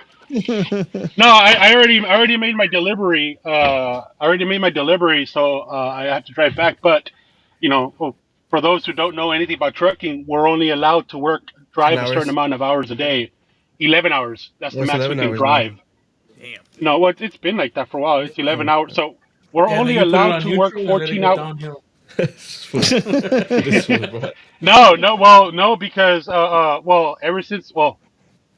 No, I already made my delivery. So I have to drive back. But for those who don't know anything about trucking, we're only allowed to drive 10 a certain hours? amount of hours a day. 11 hours. That's the What's max we 11 can hours, drive. Damn. No, what it's been like that for a while. It's 11 hours. So we're Yeah, only then you put it allowed on to work neutral and let it 14 go hours. downhill. This fool, bro. No, because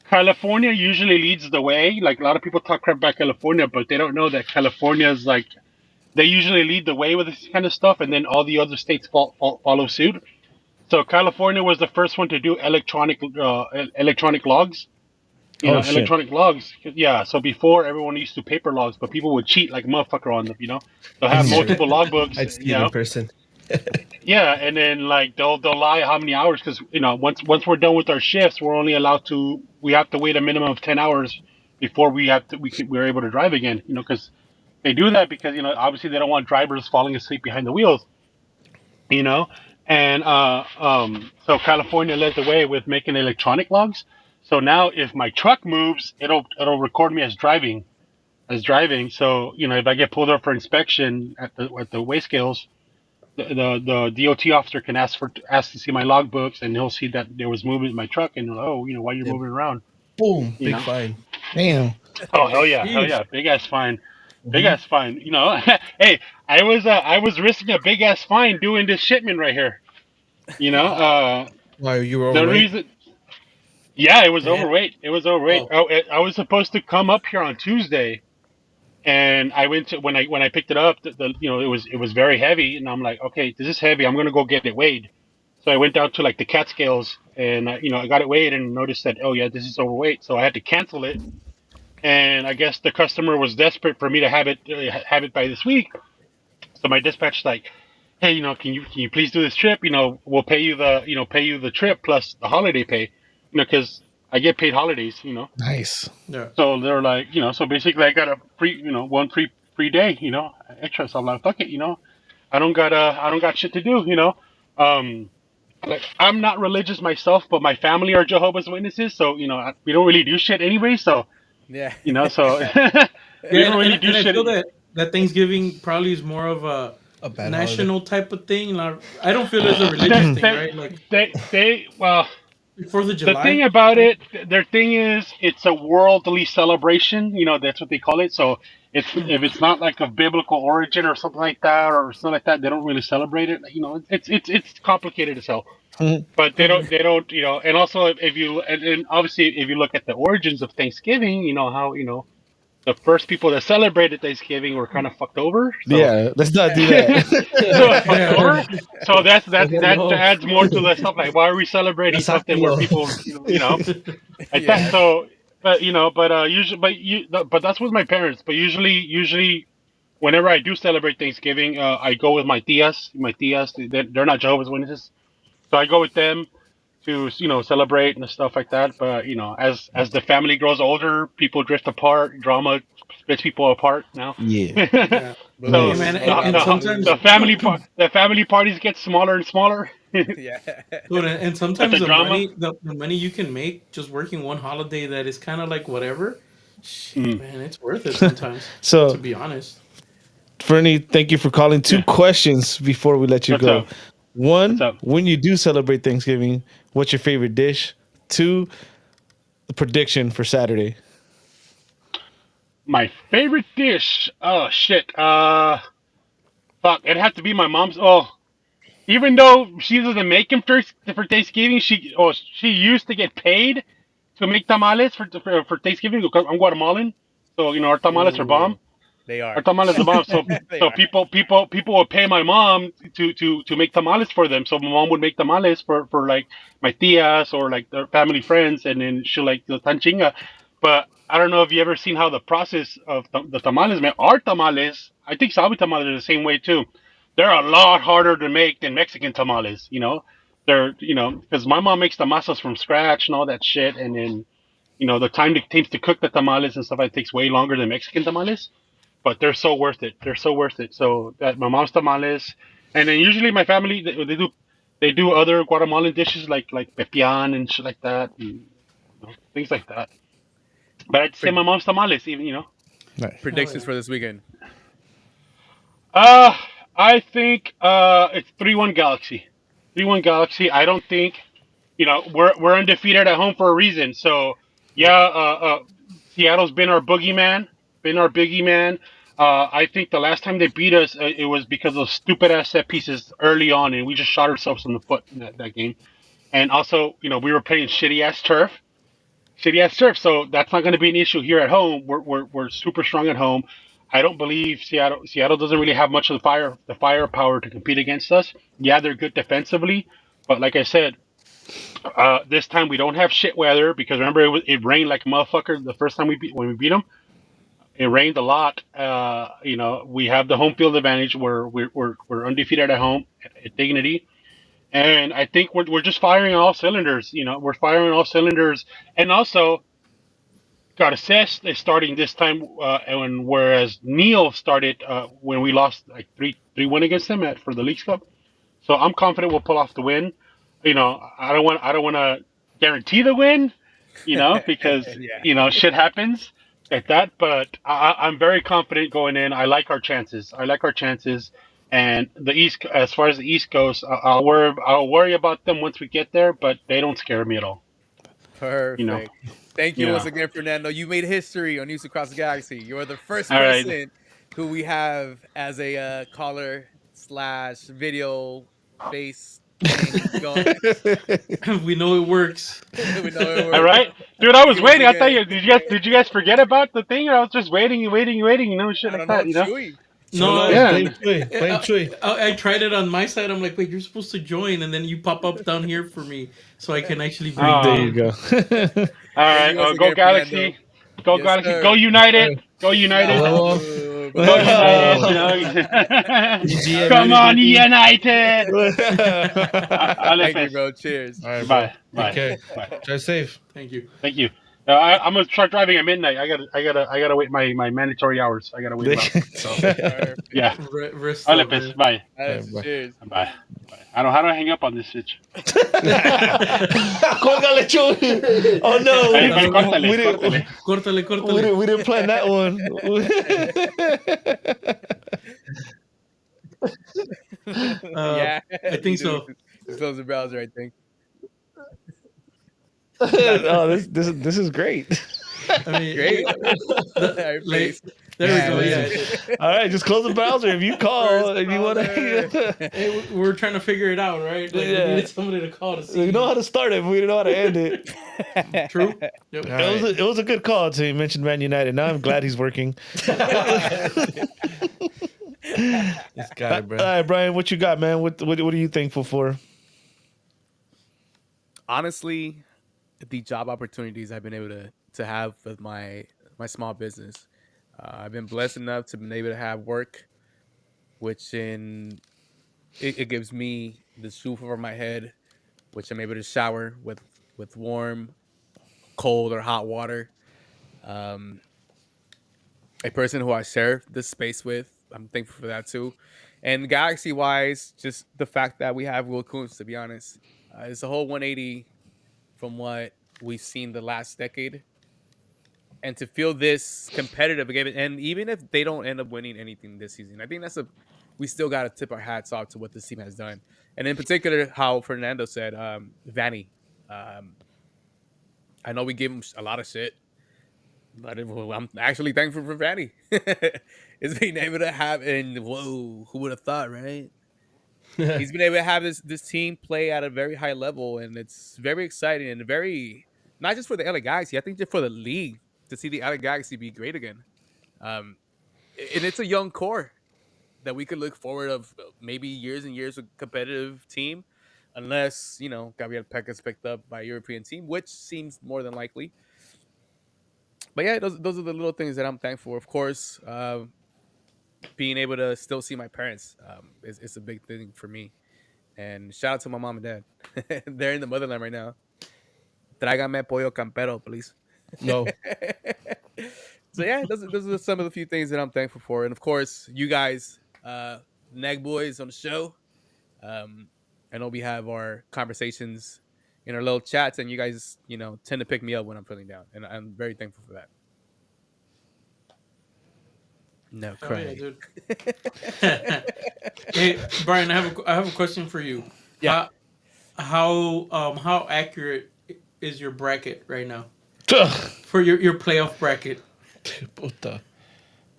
California usually leads the way. Like a lot of people talk crap about California, but they don't know that California is like they usually lead the way with this kind of stuff, and then all the other states follow suit. So California was the first one to do electronic logs. Oh shit. Electronic logs. Yeah. So before everyone used to paper logs, but people would cheat like a motherfucker on them. They'll have multiple logbooks. I'd see it in person. Yeah, and then like they'll lie how many hours because once we're done with our shifts, we have to wait a minimum of 10 hours before we're able to drive again. Because they do that because obviously they don't want drivers falling asleep behind the wheels. You know, and so California led the way with making electronic logs. So now if my truck moves, it'll record me as driving. So if I get pulled up for inspection at the weigh scales, the DOT officer can ask to see my logbooks, and he'll see that there was movement in my truck, and why you're Yeah. moving around. Boom, You big know? fine. Damn. Oh hell yeah, big ass fine, big ass fine. Hey, I was risking a big ass fine doing this shipment right here. Why, you were The overweight? reason, yeah, it was Damn. overweight. It was overweight. I was supposed to come up here on Tuesday, and I went to when I picked it up. It was very heavy, and I'm like, okay, this is heavy. I'm gonna go get it weighed. So I went down to like the cat scales, and I got it weighed and noticed that, oh yeah, this is overweight. So I had to cancel it, and I guess the customer was desperate for me to have it by this week. So my dispatch like, hey, can you please do this trip? We'll pay you the trip plus the holiday pay, because I get paid holidays. Nice. Yeah. So they're like, so basically I got a free, one free day, extra. So I'm like, fuck it, I don't got shit to do, Like, I'm not religious myself, but my family are Jehovah's Witnesses, so we don't really do shit anyway. So Yeah. so we Yeah, don't really and do I shit. feel that Thanksgiving probably is more of a bad national type of thing. Like, I don't feel it's a religious thing, right? Like Well, 4th of July. the thing about it, their thing is, it's a worldly celebration. That's what they call it. So if it's not like of biblical origin or something like that, they don't really celebrate it. It's complicated as hell. But they don't, and also and obviously if you look at the origins of Thanksgiving, how the first people that celebrated Thanksgiving were kind of fucked over. So, Yeah, let's not do that. Yeah. so that no. adds more to the stuff. Like, why are we celebrating something where people, like that? So, but usually, but that's with my parents. But usually, whenever I do celebrate Thanksgiving, I go with my tias. My tias, they're not Jehovah's Witnesses, so I go with them to celebrate and stuff like that. But as the family grows older, people drift apart. Drama splits people apart now. Yeah. Yeah. So Hey, man, and sometimes the family parties get smaller and smaller. Yeah. Dude, and sometimes the the drama? money the money you can make just working one holiday that is kind of like whatever. Shit, man, it's worth it sometimes. So- to be honest, Fernie, thank you for calling. Two Yeah. questions before we let you What's go. up? One, What's up? when you do celebrate Thanksgiving, what's your favorite dish? Two, the prediction for Saturday. My favorite dish. Oh shit. Fuck. It'd have to be my mom's. Oh, even though she doesn't make them for Thanksgiving, she used to get paid to make tamales for Thanksgiving because I'm Guatemalan. So our tamales are bomb. Ooh, they Our are. tamales are bomb. So They so are. people would pay my mom to make tamales for them. So my mom would make tamales for like my tias or like their family friends, and then she'll like the tanchinga. But I don't know if you ever seen how the process of the tamales, man. Our tamales, I think Sabi tamales are the same way too. They're a lot harder to make than Mexican tamales. They're because my mom makes the masas from scratch and all that shit, and then the time it takes to cook the tamales and stuff, it takes way longer than Mexican tamales, but they're so worth it. They're so worth it. So that my mom's tamales, and then usually my family they do other Guatemalan dishes like pepian and shit like that, and things like that. But I'd say Pred- my mom's tamales, even. Nice. Hell predictions yeah. for this weekend. Uh, I think it's 3-1 Galaxy. 3-1 Galaxy. I don't think we're undefeated at home for a reason. So yeah, Seattle's been our boogeyman, been our biggie man. I think the last time they beat us, it was because of stupid ass set pieces early on, and we just shot ourselves in the foot in that game. And also, we were playing shitty ass turf. So that's not going to be an issue here at home. We're super strong at home. I don't believe Seattle doesn't really have much of the firepower to compete against us. Yeah, they're good defensively, but like I said, this time we don't have shit weather because remember it rained like a motherfucker the first time when we beat them. It rained a lot. We have the home field advantage where we're undefeated at home at Dignity, and I think we're just firing on all cylinders. We're firing on all cylinders, and also Garces is starting this time, and whereas Neil started when we lost like 3-1 against him for the Leagues Cup. So I'm confident we'll pull off the win. I don't want to guarantee the win, because Yeah, shit happens like that. But I'm very confident going in. I like our chances. And the East, as far as the East goes, I'll worry about them once we get there, but they don't scare me at all. You know. perfect. Thank you once Yeah. again, Fernando. You made history on News Across the Galaxy. You're the first All right. person who we have as a caller slash video face thing going. We know it works. We know it All works. right, dude. I Thank was you once waiting. I thought again. you did you guys forget about the thing? I was just waiting and waiting and waiting. Shit I like don't know, that. Chewy. No, Cholo, Yeah. blame Chuy. Blame Chuy. I tried it on my side. I'm like, wait, you're supposed to join, and then you pop up down here for me, so I can actually bring you There Oh. you in. go. All Thank right. you once Go again, Fernando. Galaxy. Go Yes, Galaxy. Go sir. United. Go United. Hello. Ooh, Go but United. Oh. all EG, Come right. everybody, on, baby. United. Thank you, Alefes. bro. Cheers. All right, bro. Bye. Take Bye. care. Bye. Drive safe. Thank you. Thank you. I'm gonna start driving at midnight. I gotta wait my mandatory hours. I gotta wait about. So Perfect. yeah. Rest up, Alefes. man. Bye. All All right, right, bye. cheers. Bye. Bye. How do I hang up on this bitch? Córtale, Chuy. Oh Hey, no, hey, córtale, we didn't. córtale. Córtale, We córtale. didn't plan that one. Yeah, I you think do. so. Just close the browser, I think. Oh, this is great. I mean, Great. Our like, face. there we Yeah, go. man. Yeah. All right, just close the browser if you call First and you want browser. to. Hey, we're trying to figure it out, right? Like, we Yeah. needed somebody to call to see. We know how to start it, but we didn't know how to end it. True. Yep. All It was right. it was a good call until you mentioned Man United. Now I'm glad he's working. It's got it, All bro. right, Brian, what you got, man? What are you thankful for? Honestly, the job opportunities I've been able to have with my small business. I've been blessed enough to be able to have work, which it gives me the roof over my head, which I'm able to shower with warm, cold, or hot water. Um, a person who I share this space with, I'm thankful for that too. And galaxy wise, just the fact that we have Will Coons, to be honest, it's a whole 180 from what we've seen the last decade. And to feel this competitive again, and even if they don't end up winning anything this season, I think we still got to tip our hats off to what this team has done. And in particular, how Fernando said, Vanny. I know we gave him a lot of shit, but I'm actually thankful for Vanny. It's being able to have, and whoa, who would have thought, right? He's been able to have this team play at a very high level, and it's very exciting and very not just for the LA Galaxy. I think just for the league. to see the LA Galaxy be great again. Um, and it's a young core that we could look forward of maybe years and years of competitive team, unless Gabriel Peck is picked up by a European team, which seems more than likely. But yeah, those are the little things that I'm thankful for. Of course, being able to still see my parents is a big thing for me. And shout out to my mom and dad. They're in the motherland right now. Tráigame pollo campero, please. No. So yeah, those are some of the few things that I'm thankful for. And of course, you guys, Nag Boys on the show. I know we have our conversations in our little chats, and you guys, tend to pick me up when I'm feeling down, and I'm very thankful for that. No Oh yeah, crying. dude. Hey, Brian, I have a question for you. Yeah. How accurate is your bracket right now Ugh. for your playoff bracket? Puta.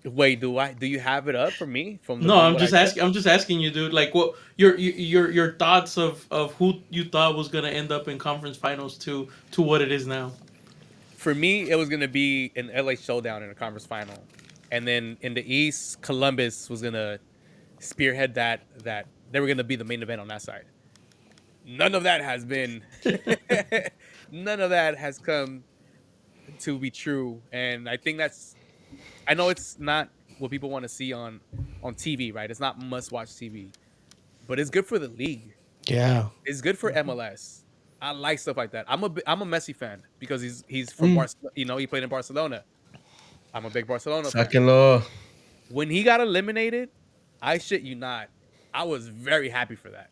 Wait, do you have it up for me No, from what I said? I'm just asking you, dude. Like, what your thoughts of who you thought was gonna end up in conference finals to what it is now? For me, it was gonna be an LA showdown in a conference final, and then in the East, Columbus was gonna spearhead that they were gonna be the main event on that side. None of that has been. None of that has come to be true, and I think that's. I know it's not what people want to see on TV, right? It's not must watch TV, but it's good for the league. Yeah. It's good for MLS. I like stuff like that. I'm a Messi fan because he's from Barcelona. He played in Barcelona. I'm a big Barcelona fan. Sáquenlo. When he got eliminated, I shit you not, I was very happy for that.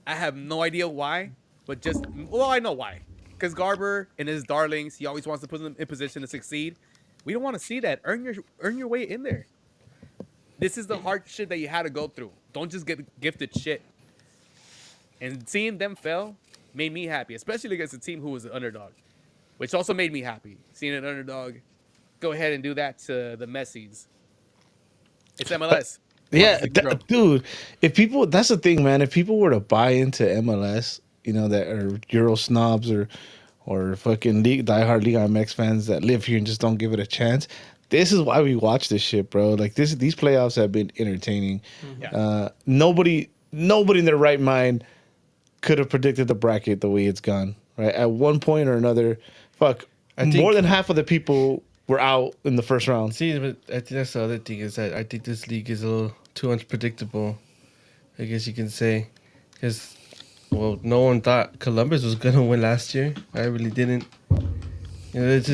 I have no idea why, but I know why. Because Garber and his darlings, he always wants to put them in position to succeed. We don't want to see that. Earn your way in there. This is the hard shit that you had to go through. Don't just get gifted shit. And seeing them fail made me happy, especially against a team who was an underdog, which also made me happy. Seeing an underdog go ahead and do that to the Messies. It's MLS. Yeah, dude. That's the thing, man. If people were to buy into MLS, that are Euro snobs or fucking diehard Liga MX fans that live here and just don't give it a chance, this is why we watch this shit, bro. Like these playoffs have been entertaining. Yeah. Nobody in their right mind could have predicted the bracket the way it's gone. Right, at one point or another, I think- more than half of the people were out in the first round. See, but I think that's the other thing is that I think this league is a little too unpredictable. I guess you can say, because no one thought Columbus was gonna win last year. I really didn't. It's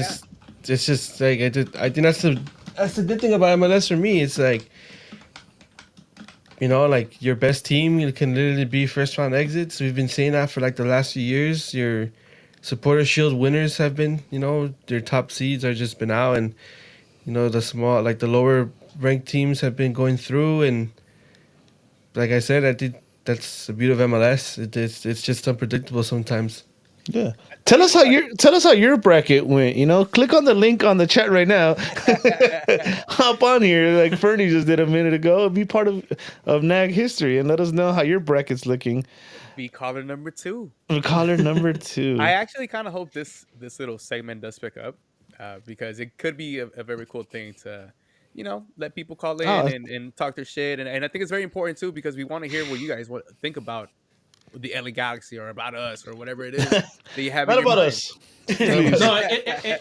just like I think that's the good thing about MLS for me. It's like, like your best team, you can literally be first round exits. We've been saying that for like the last few years. Your Supporter Shield winners have been, their top seeds are just been out, and the lower ranked teams have been going through. And like I said, I think that's the beauty of MLS. It's just unpredictable sometimes. Yeah. Tell us how your bracket went. Click on the link on the chat right now. Hop on here like Fernie just did a minute ago. Be part of NAG history and let us know how your bracket's looking. Be caller number 2. Caller number 2. I actually kind of hope this little segment does pick up because it could be a very cool thing to, let people call in and talk their shit. And I think it's very important too because we want to hear what you guys think about the LA Galaxy or about us or whatever it is that you have. Not in your about mind. us. No,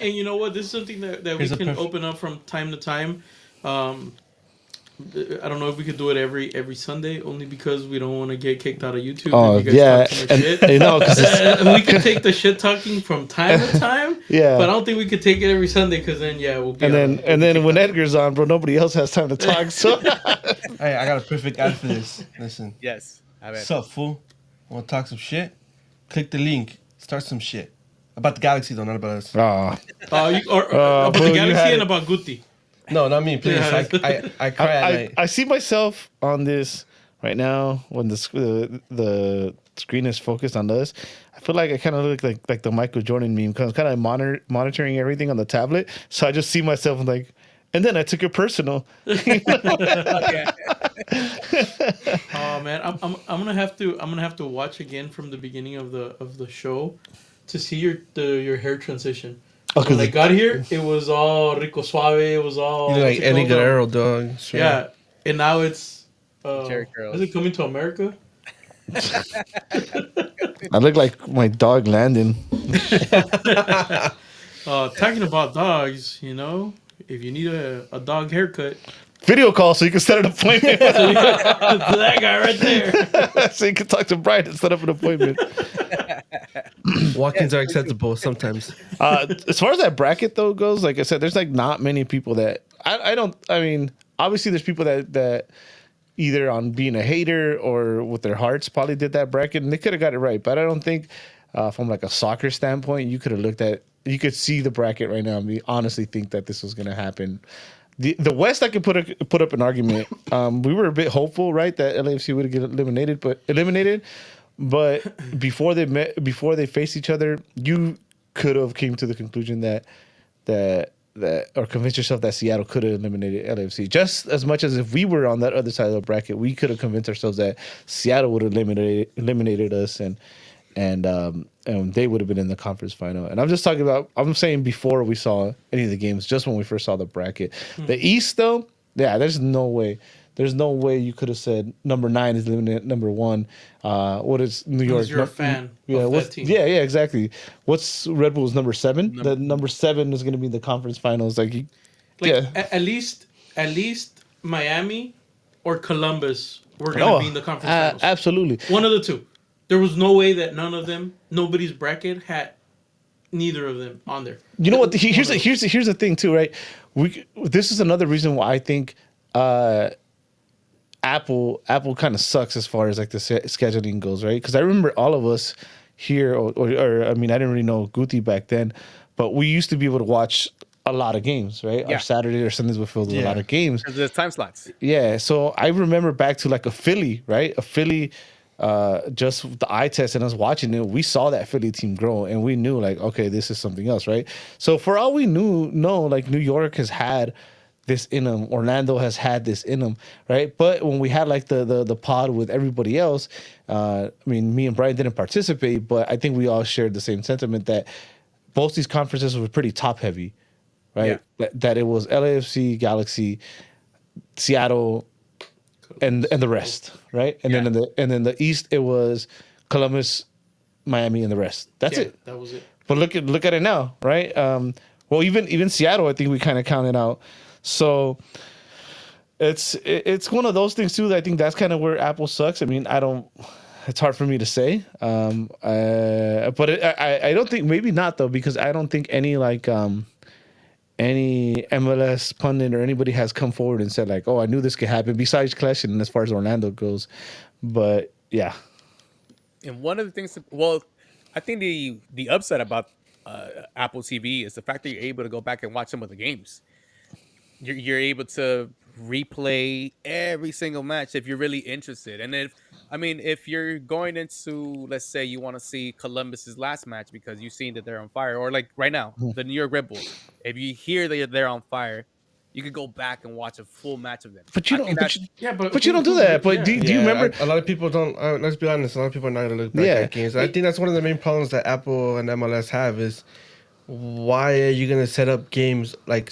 and you know what? This is something that we Here's a can perfect- open up from time to time. I don't know if we could do it every Sunday, only because we don't want to get kicked out of YouTube. Oh, if you guys yeah. talk too much shit. 'Cause We could take the shit talking from time to time. Yeah. But I don't think we could take it every Sunday because then we'll be. And then kicked when out. Edgar's on, bro, nobody else has time to talk. So Hey, I got a perfect ad for this. Listen. Yes. I bet. What's up, fool? Want to talk some shit? Click the link. Start some shit. About the Galaxy, though, not about us. Ah. Or about bro, the you Galaxy had and it. about Guti. No, not me, please. Yeah. I cry at night. I see myself on this right now when the screen is focused on us. I feel like I kind of look like the Michael Jordan meme because I'm kind of monitoring everything on the tablet. So I just see myself like, and then I took it personal. Oh man, I'm gonna have to watch again from the beginning of the show to see your hair transition Oh, When I got here, it was all Rico Suave. It was all You like what's it Eddie called? Guerrero, dog. Straight. Yeah, and now it's Jerry is it curls. coming to America? I look like my dog Landon. Talking about dogs, if you need a dog haircut, Video call so you can set an appointment. that guy right there. So you can talk to Brian and set up an appointment. Walk-ins are acceptable sometimes. As far as that bracket though goes, like I said, there's like not many people that I mean, obviously there's people that either on being a hater or with their hearts probably did that bracket and they could have got it right. But I don't think from like a soccer standpoint, you could see the bracket right now and honestly think that this was gonna happen. The West, I could put up an argument. We were a bit hopeful, right, that LAFC would get eliminated. But before they faced each other, you could have came to the conclusion that or convinced yourself that Seattle could have eliminated LAFC just as much as if we were on that other side of the bracket, we could have convinced ourselves that Seattle would have eliminated us and they would have been in the conference final. And I'm saying before we saw any of the games, just when we first saw the bracket. The East though, yeah, there's no way. There's no way you could have said number 9 is eliminated number 1. What is New York? Because you're a fan Yeah, of that team. Yeah, exactly. What's Red Bull's number 7? The number 7 is going to be in the conference finals. At least Miami or Columbus were going to be in the conference finals. Absolutely. One of the two. There was no way that nobody's bracket had neither of them on there. You know what? Here's the thing too, right? This is another reason why I think Apple kind of sucks as far as like the scheduling goes, right? Because I remember all of us here, or I mean, I didn't really know Guti back then, but we used to be able to watch a lot of games, right? Yeah. Our Saturday or Sundays were filled with a lot of games. Because there's time slots. Yeah, so I remember back to like a Philly, right? A Philly, just the eye test and us watching it, we saw that Philly team grow and we knew like, okay, this is something else, right? So for all we know, like New York has had this in them, Orlando has had this in them, right? But when we had like the pod with everybody else, I mean, me and Brian didn't participate, but I think we all shared the same sentiment that both these conferences were pretty top heavy, right? Yeah. That it was LAFC, Galaxy, Seattle, and the rest, right? And then the East it was Columbus, Miami, and the rest. That's it. That was it. But look at it now, right? Well, even Seattle, I think we kind of counted out. So it's one of those things too. That I think that's kind of where Apple sucks. I mean, it's hard for me to say. But I don't think, maybe not though, because I don't think any MLS pundit or anybody has come forward and said like, oh, I knew this could happen besides Clash and as far as Orlando goes. But yeah. And one of the things, I think the upset about Apple TV is the fact that you're able to go back and watch some of the games. You're able to replay every single match if you're really interested. And if you're going into, let's say you want to see Columbus's last match because you've seen that they're on fire, or like right now, the New York Red Bulls, if you hear that they're on fire, you could go back and watch a full match of them. But you don't do who- that. But do you remember? A lot of people don't. Let's be honest. A lot of people are not going to look back at games. I think that's one of the main problems that Apple and MLS have is why are you going to set up games like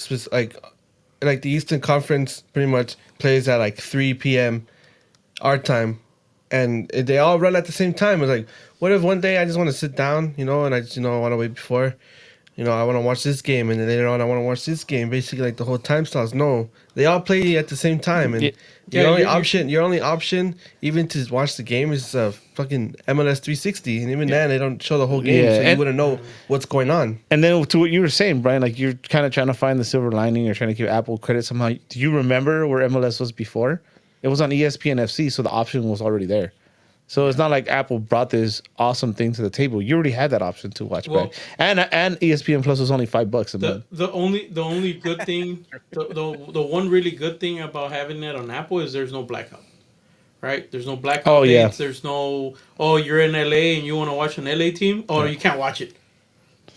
the Eastern Conference pretty much plays at like 3 p.m. our time, and they all run at the same time. It's like, what if one day I just want to sit down, and I just I want to wait before, I want to watch this game, and then later on I want to watch this game. Basically, like the whole time slots. No, they all play at the same time, and your only option even to watch the game is fucking MLS 360, and even then they don't show the whole game, so you wouldn't know what's going on. And then to what you were saying, Brian, like you're kind of trying to find the silver lining or trying to give Apple credit somehow. Do you remember where MLS was before? It was on ESPN FC, so the option was already there. So it's not like Apple brought this awesome thing to the table. You already had that option to watch back, and ESPN Plus was only $5 a month. The only good thing, the one really good thing about having it on Apple is there's no blackout, right? There's no blackout. Oh, yeah. dates. There's no you're in LA and you want to watch an LA team, you can't watch it.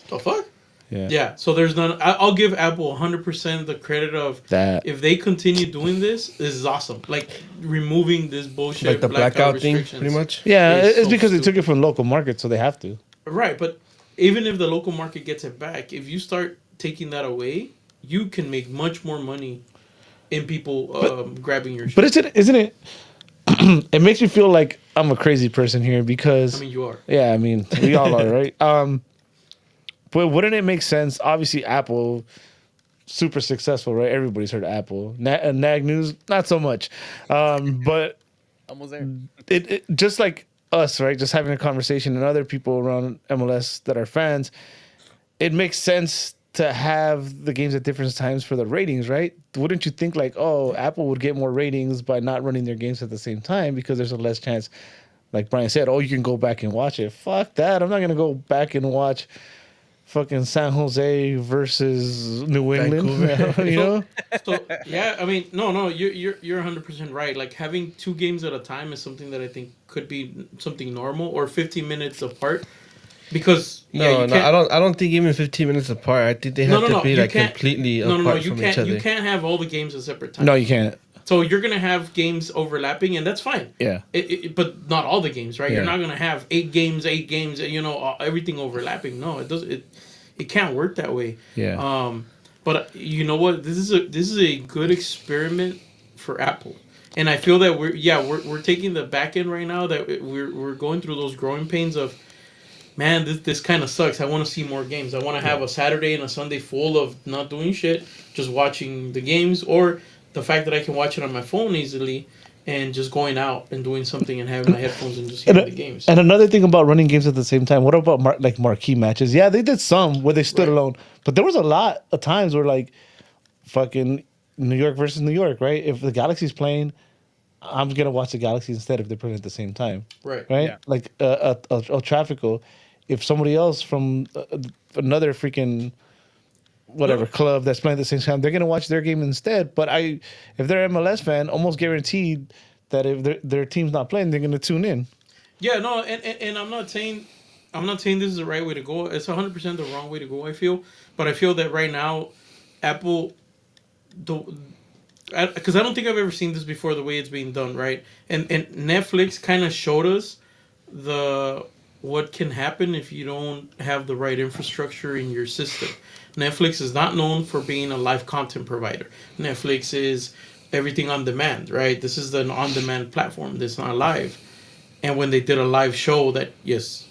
The fuck? Yeah. So there's none. I'll give Apple 100% the credit of that. If they continue doing this is awesome. Like removing this bullshit, like the blackout thing, pretty much. Yeah, it's so because stupid. they took it from local markets, so they have to. Right, but even if the local market gets it back, if you start taking that away, you can make much more money in people grabbing your shit. But isn't it? It makes me feel like I'm a crazy person here because I mean, you are. yeah, I mean we all are, right? But wouldn't it make sense? Obviously, Apple super successful, right? Everybody's heard of Apple. Nag News, not so much. But Almost there. it just like us, right? Just having a conversation and other people around MLS that are fans, it makes sense to have the games at different times for the ratings, right? Wouldn't you think like, oh, Apple would get more ratings by not running their games at the same time because there's a less chance, like Brian said, oh, you can go back and watch it. Fuck that. I'm not gonna go back and watch fucking San Jose versus New England. Vancouver. You know? So yeah, I mean, no, you're 100% right. Like having 2 games at a time is something that I think could be something normal, or 15 minutes apart, because No, I don't think even 15 minutes apart. I think they have to be you like can't- completely no, apart you from can't each other. you can't have all the games at separate times. No, you can't. So you're gonna have games overlapping, and that's fine. Yeah. But not all the games, right? Yeah. You're not gonna have 8 games, everything overlapping. No, it does. It can't work that way. Yeah. But you know what? This is a good experiment for Apple, and I feel that we're taking the back end right now, that we're going through those growing pains of, man, this kind of sucks. I want to see more games. I want to have a Saturday and a Sunday full of not doing shit, just watching the games, or the fact that I can watch it on my phone easily and just going out and doing something and having my headphones and just hearing the games. And another thing about running games at the same time, what about marquee matches? Yeah, they did some where they stood Right. alone, but there was a lot of times where like fucking New York versus New York, right? If the Galaxy's playing, I'm gonna watch the Galaxy instead if they're playing at the same time, Right. right? Yeah. Like El Tráfico, if somebody else from another freaking whatever club that's playing at the same time, they're gonna watch their game instead. But if they're an MLS fan, almost guaranteed that if their team's not playing, they're gonna tune in. Yeah, no, and I'm not saying this is the right way to go. It's 100% the wrong way to go, I feel. But I feel that right now, Apple, because I don't think I've ever seen this before, the way it's being done, right? And Netflix kind of showed us what can happen if you don't have the right infrastructure in your system. Netflix is not known for being a live content provider. Netflix is everything on demand, right? This is an on-demand platform that's not live. And when they did a live show that, yes,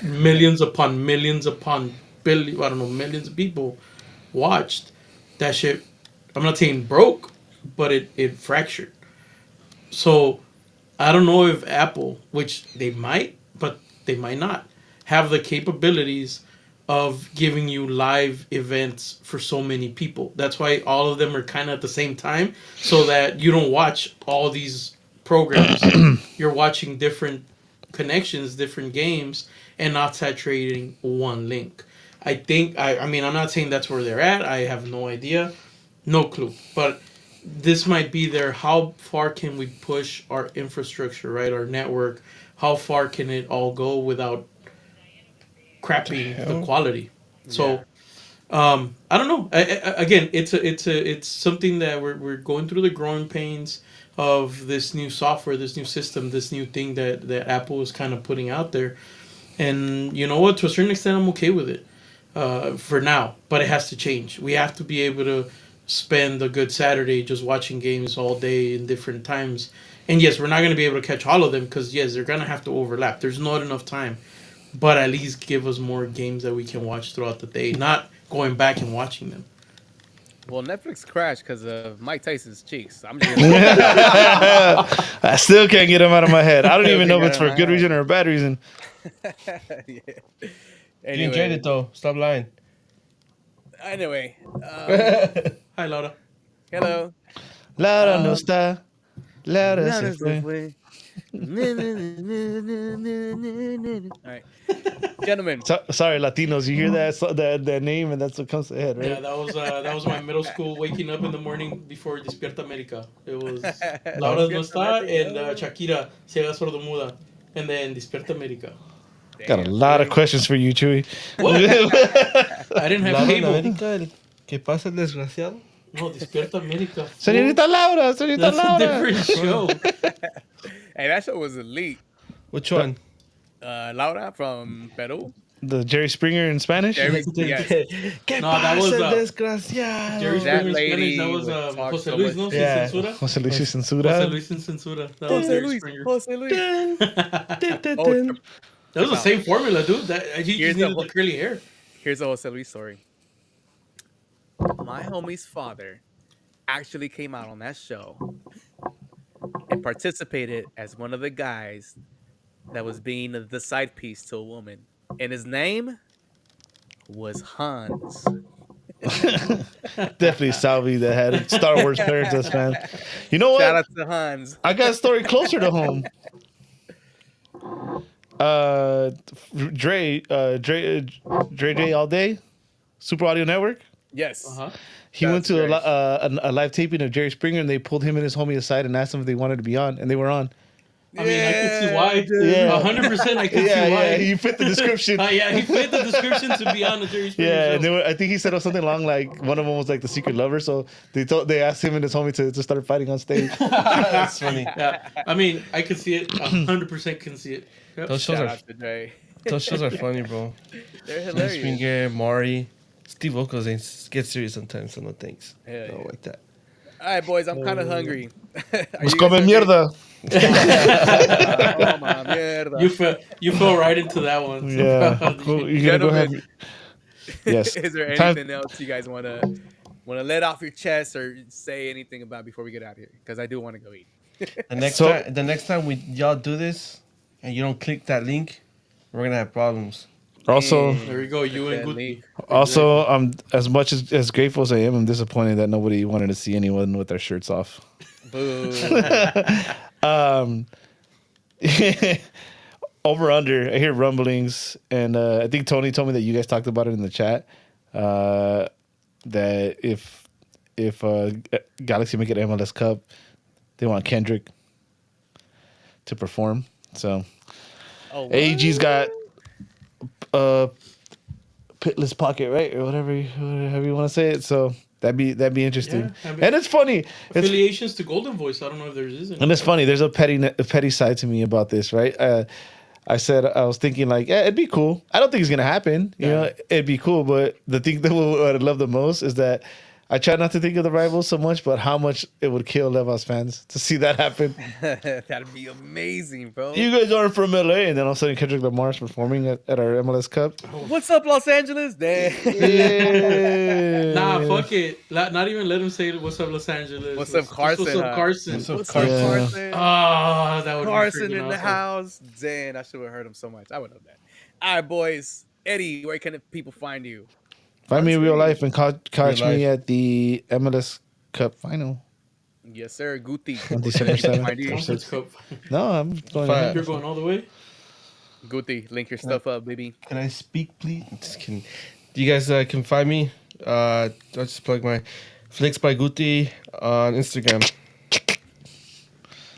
millions upon millions upon millions of people watched, that shit, I'm not saying broke, but it fractured. So I don't know if Apple, which they might, but they might not, have the capabilities of giving you live events for so many people. That's why all of them are kind of at the same time, so that you don't watch all these programs. You're watching different connections, different games, and not saturating one link. I mean, I'm not saying that's where they're at. I have no idea, no clue. But this might be there. How far can we push our infrastructure, right? Our network. How far can it all go without crapping the quality? So, I don't know. Again, it's something that we're going through the growing pains of this new software, this new system, this new thing that Apple is kind of putting out there. And you know what? To a certain extent, I'm okay with it for now. But it has to change. We have to be able to spend a good Saturday just watching games all day in different times. And yes, we're not going to be able to catch all of them because, yes, they're going to have to overlap. There's not enough time. But at least give us more games that we can watch throughout the day, not going back and watching them. Well, Netflix crashed because of Mike Tyson's cheeks. I'm just I still can't get them out of my head. I don't even know if it's Get 'em for a out good of my reason or a bad reason. yeah. You Anyway, enjoyed it though. Stop lying. Anyway, Hi, Laura. hello. Laura no está. Laura se fue. All right, gentlemen. Sorry, Latinos. You hear that name, and that's what comes to head, right? Yeah, that was my middle school waking up in the morning before Despierta América. It was Laura no está and Shakira, Ciega Sordomuda, and then Despierta América. Got a lot of questions for you, Chewy. What? I didn't have Laura en cable. América, ¿qué pasa el desgraciado? No, Despierta América. Señorita Laura, Señorita That's a Laura. different show. Hey, that show was elite. Which one? Laura from Peru. the Jerry Springer in Spanish. Jerry, yes. ¿Qué No, that was, pasa, Jerry desgraciado? Springer in Spanish. lady That was would talk Jose so Luis, much. no? Sin Yeah. censura. Jose Luis Jose Censura. Luis sin censura. That was Jose Jerry Luis, Springer. Jose Luis. Dun, dun, dun, Oh, dun. That was the Wow. same formula, dude. That he Here's just the needed the curly hair. Here's a Jose Luis story. My homie's father actually came out on that show and participated as one of the guys that was being the side piece to a woman. And his name was Hans. Definitely Salvi that had Star Wars parents as fan. You know Shout what? out to Hans. I got a story closer to home. Dre J all day, Super Audio Network. Yes. Uh-huh. He went That's to great. a live taping of Jerry Springer, and they pulled him and his homie aside and asked them if they wanted to be on, and they were on. I mean, I can see why. Yeah. 100% I can Yeah, see why. yeah, he fit the description. Yeah, he fit the description to be on the Jerry Springer Yeah, show. and they were, I think he said something along like one of them was like the secret lover, so they asked him and his homie to start fighting on stage. That's funny. Yeah, I mean, I can see it. 100% can see it. Yep. Those shows Shout are out to Dre. those shows are funny, bro. They're Jerry hilarious. Springer, Maury, Steve Wilkos ain't get serious sometimes, so no thanks. Hell No, yeah. like that. All right, boys, I'm kind of hungry. Pues come mierda. Oh, my mierda. You fell right into that one. Yeah, cool. You gotta go have. Gentlemen, Yes. is there Time- anything else you guys want to let off your chest or say anything about before we get out of here? Because I do want to go eat. The next time y'all do this and you don't click that link, we're gonna have problems. Also, There we go. You and That Guti. link. also, as much as grateful as I am, I'm disappointed that nobody wanted to see anyone with their shirts off. Boo. Over under, I hear rumblings, and I think Tony told me that you guys talked about it in the chat. That if Galaxy make an MLS Cup, they want Kendrick to perform. So Oh, what? AEG's got pitless pocket, right, or whatever you want to say it. So that'd be interesting. Yeah, I mean- And it's funny. It's Affiliations to Golden Voice. I don't know if there is any. And it's funny. There's a petty side to me about this, right? I said I was thinking like, yeah, it'd be cool. I don't think it's gonna happen. You know, it'd be cool. But the thing that what I love the most is that I try not to think of the rivals so much, but how much it would kill Levos fans to see that happen. That'd be amazing, bro. You guys aren't from LA, and then all of a sudden Kendrick Lamar's performing at our MLS Cup. What's up, Los Angeles? Damn. Yeah. Nah, fuck it. Not even let him say what's up, Los Angeles. What's up, Carson, What's up, huh? Carson? What's up, What's up, Carson? Carson? That would Carson be in the awesome. house. Damn, I should have heard him so much. I would love that. All right, boys. Eddie, where can people find you? Find me in real life and catch Real me life. at the MLS Cup final Yes, sir. Guti. on December Find 7th. you. Conference Cup. No, I'm going Fine. ahead. You're going all the way? Guti, link your stuff up, baby. Can I speak, please? Just kidding. You guys can find me. I'll just plug my Flicks by Guti on Instagram.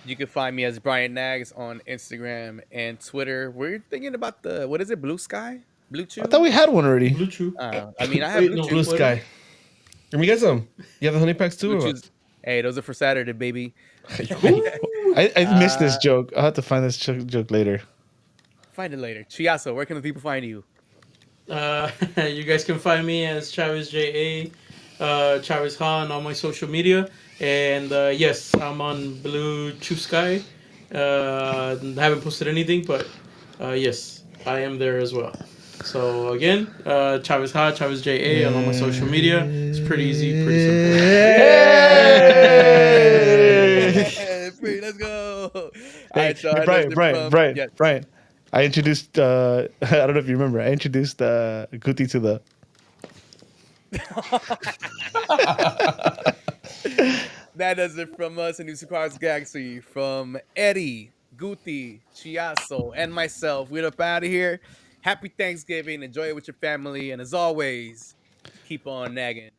You can find me as Brian Nags on Instagram and Twitter. We're thinking about what is it, Blue Sky? Blue Chew? I thought we had one already. Blue Chew. I mean, I have Wait, Blue no, Chew. Blue What? Sky. Let me get some. You have the honey packs too? Blue Or Chews. Hey, those are for Saturday, baby. I missed this joke. I'll have to find this joke later. Find it later. Chiasso, where can the people find you? You guys can find me as Chavez JA, Chavez Ha on all my social media. And yes, I'm on Blue Chew Sky. Haven't posted anything, but yes, I am there as well. So again, Chavez Ha, Chavez JA on all my social media. It's pretty easy, pretty simple. Hey, let's go. All Hey, right, so I Brian, listened Brian. Yes. I introduced. I don't know if you remember. I introduced Guti to the. That does it from us in newsacrossthegalaxy. Galaxy. From Eddie, Guti, Chiasso, and myself. We're up out of here. Happy Thanksgiving. Enjoy it with your family. And as always, keep on nagging.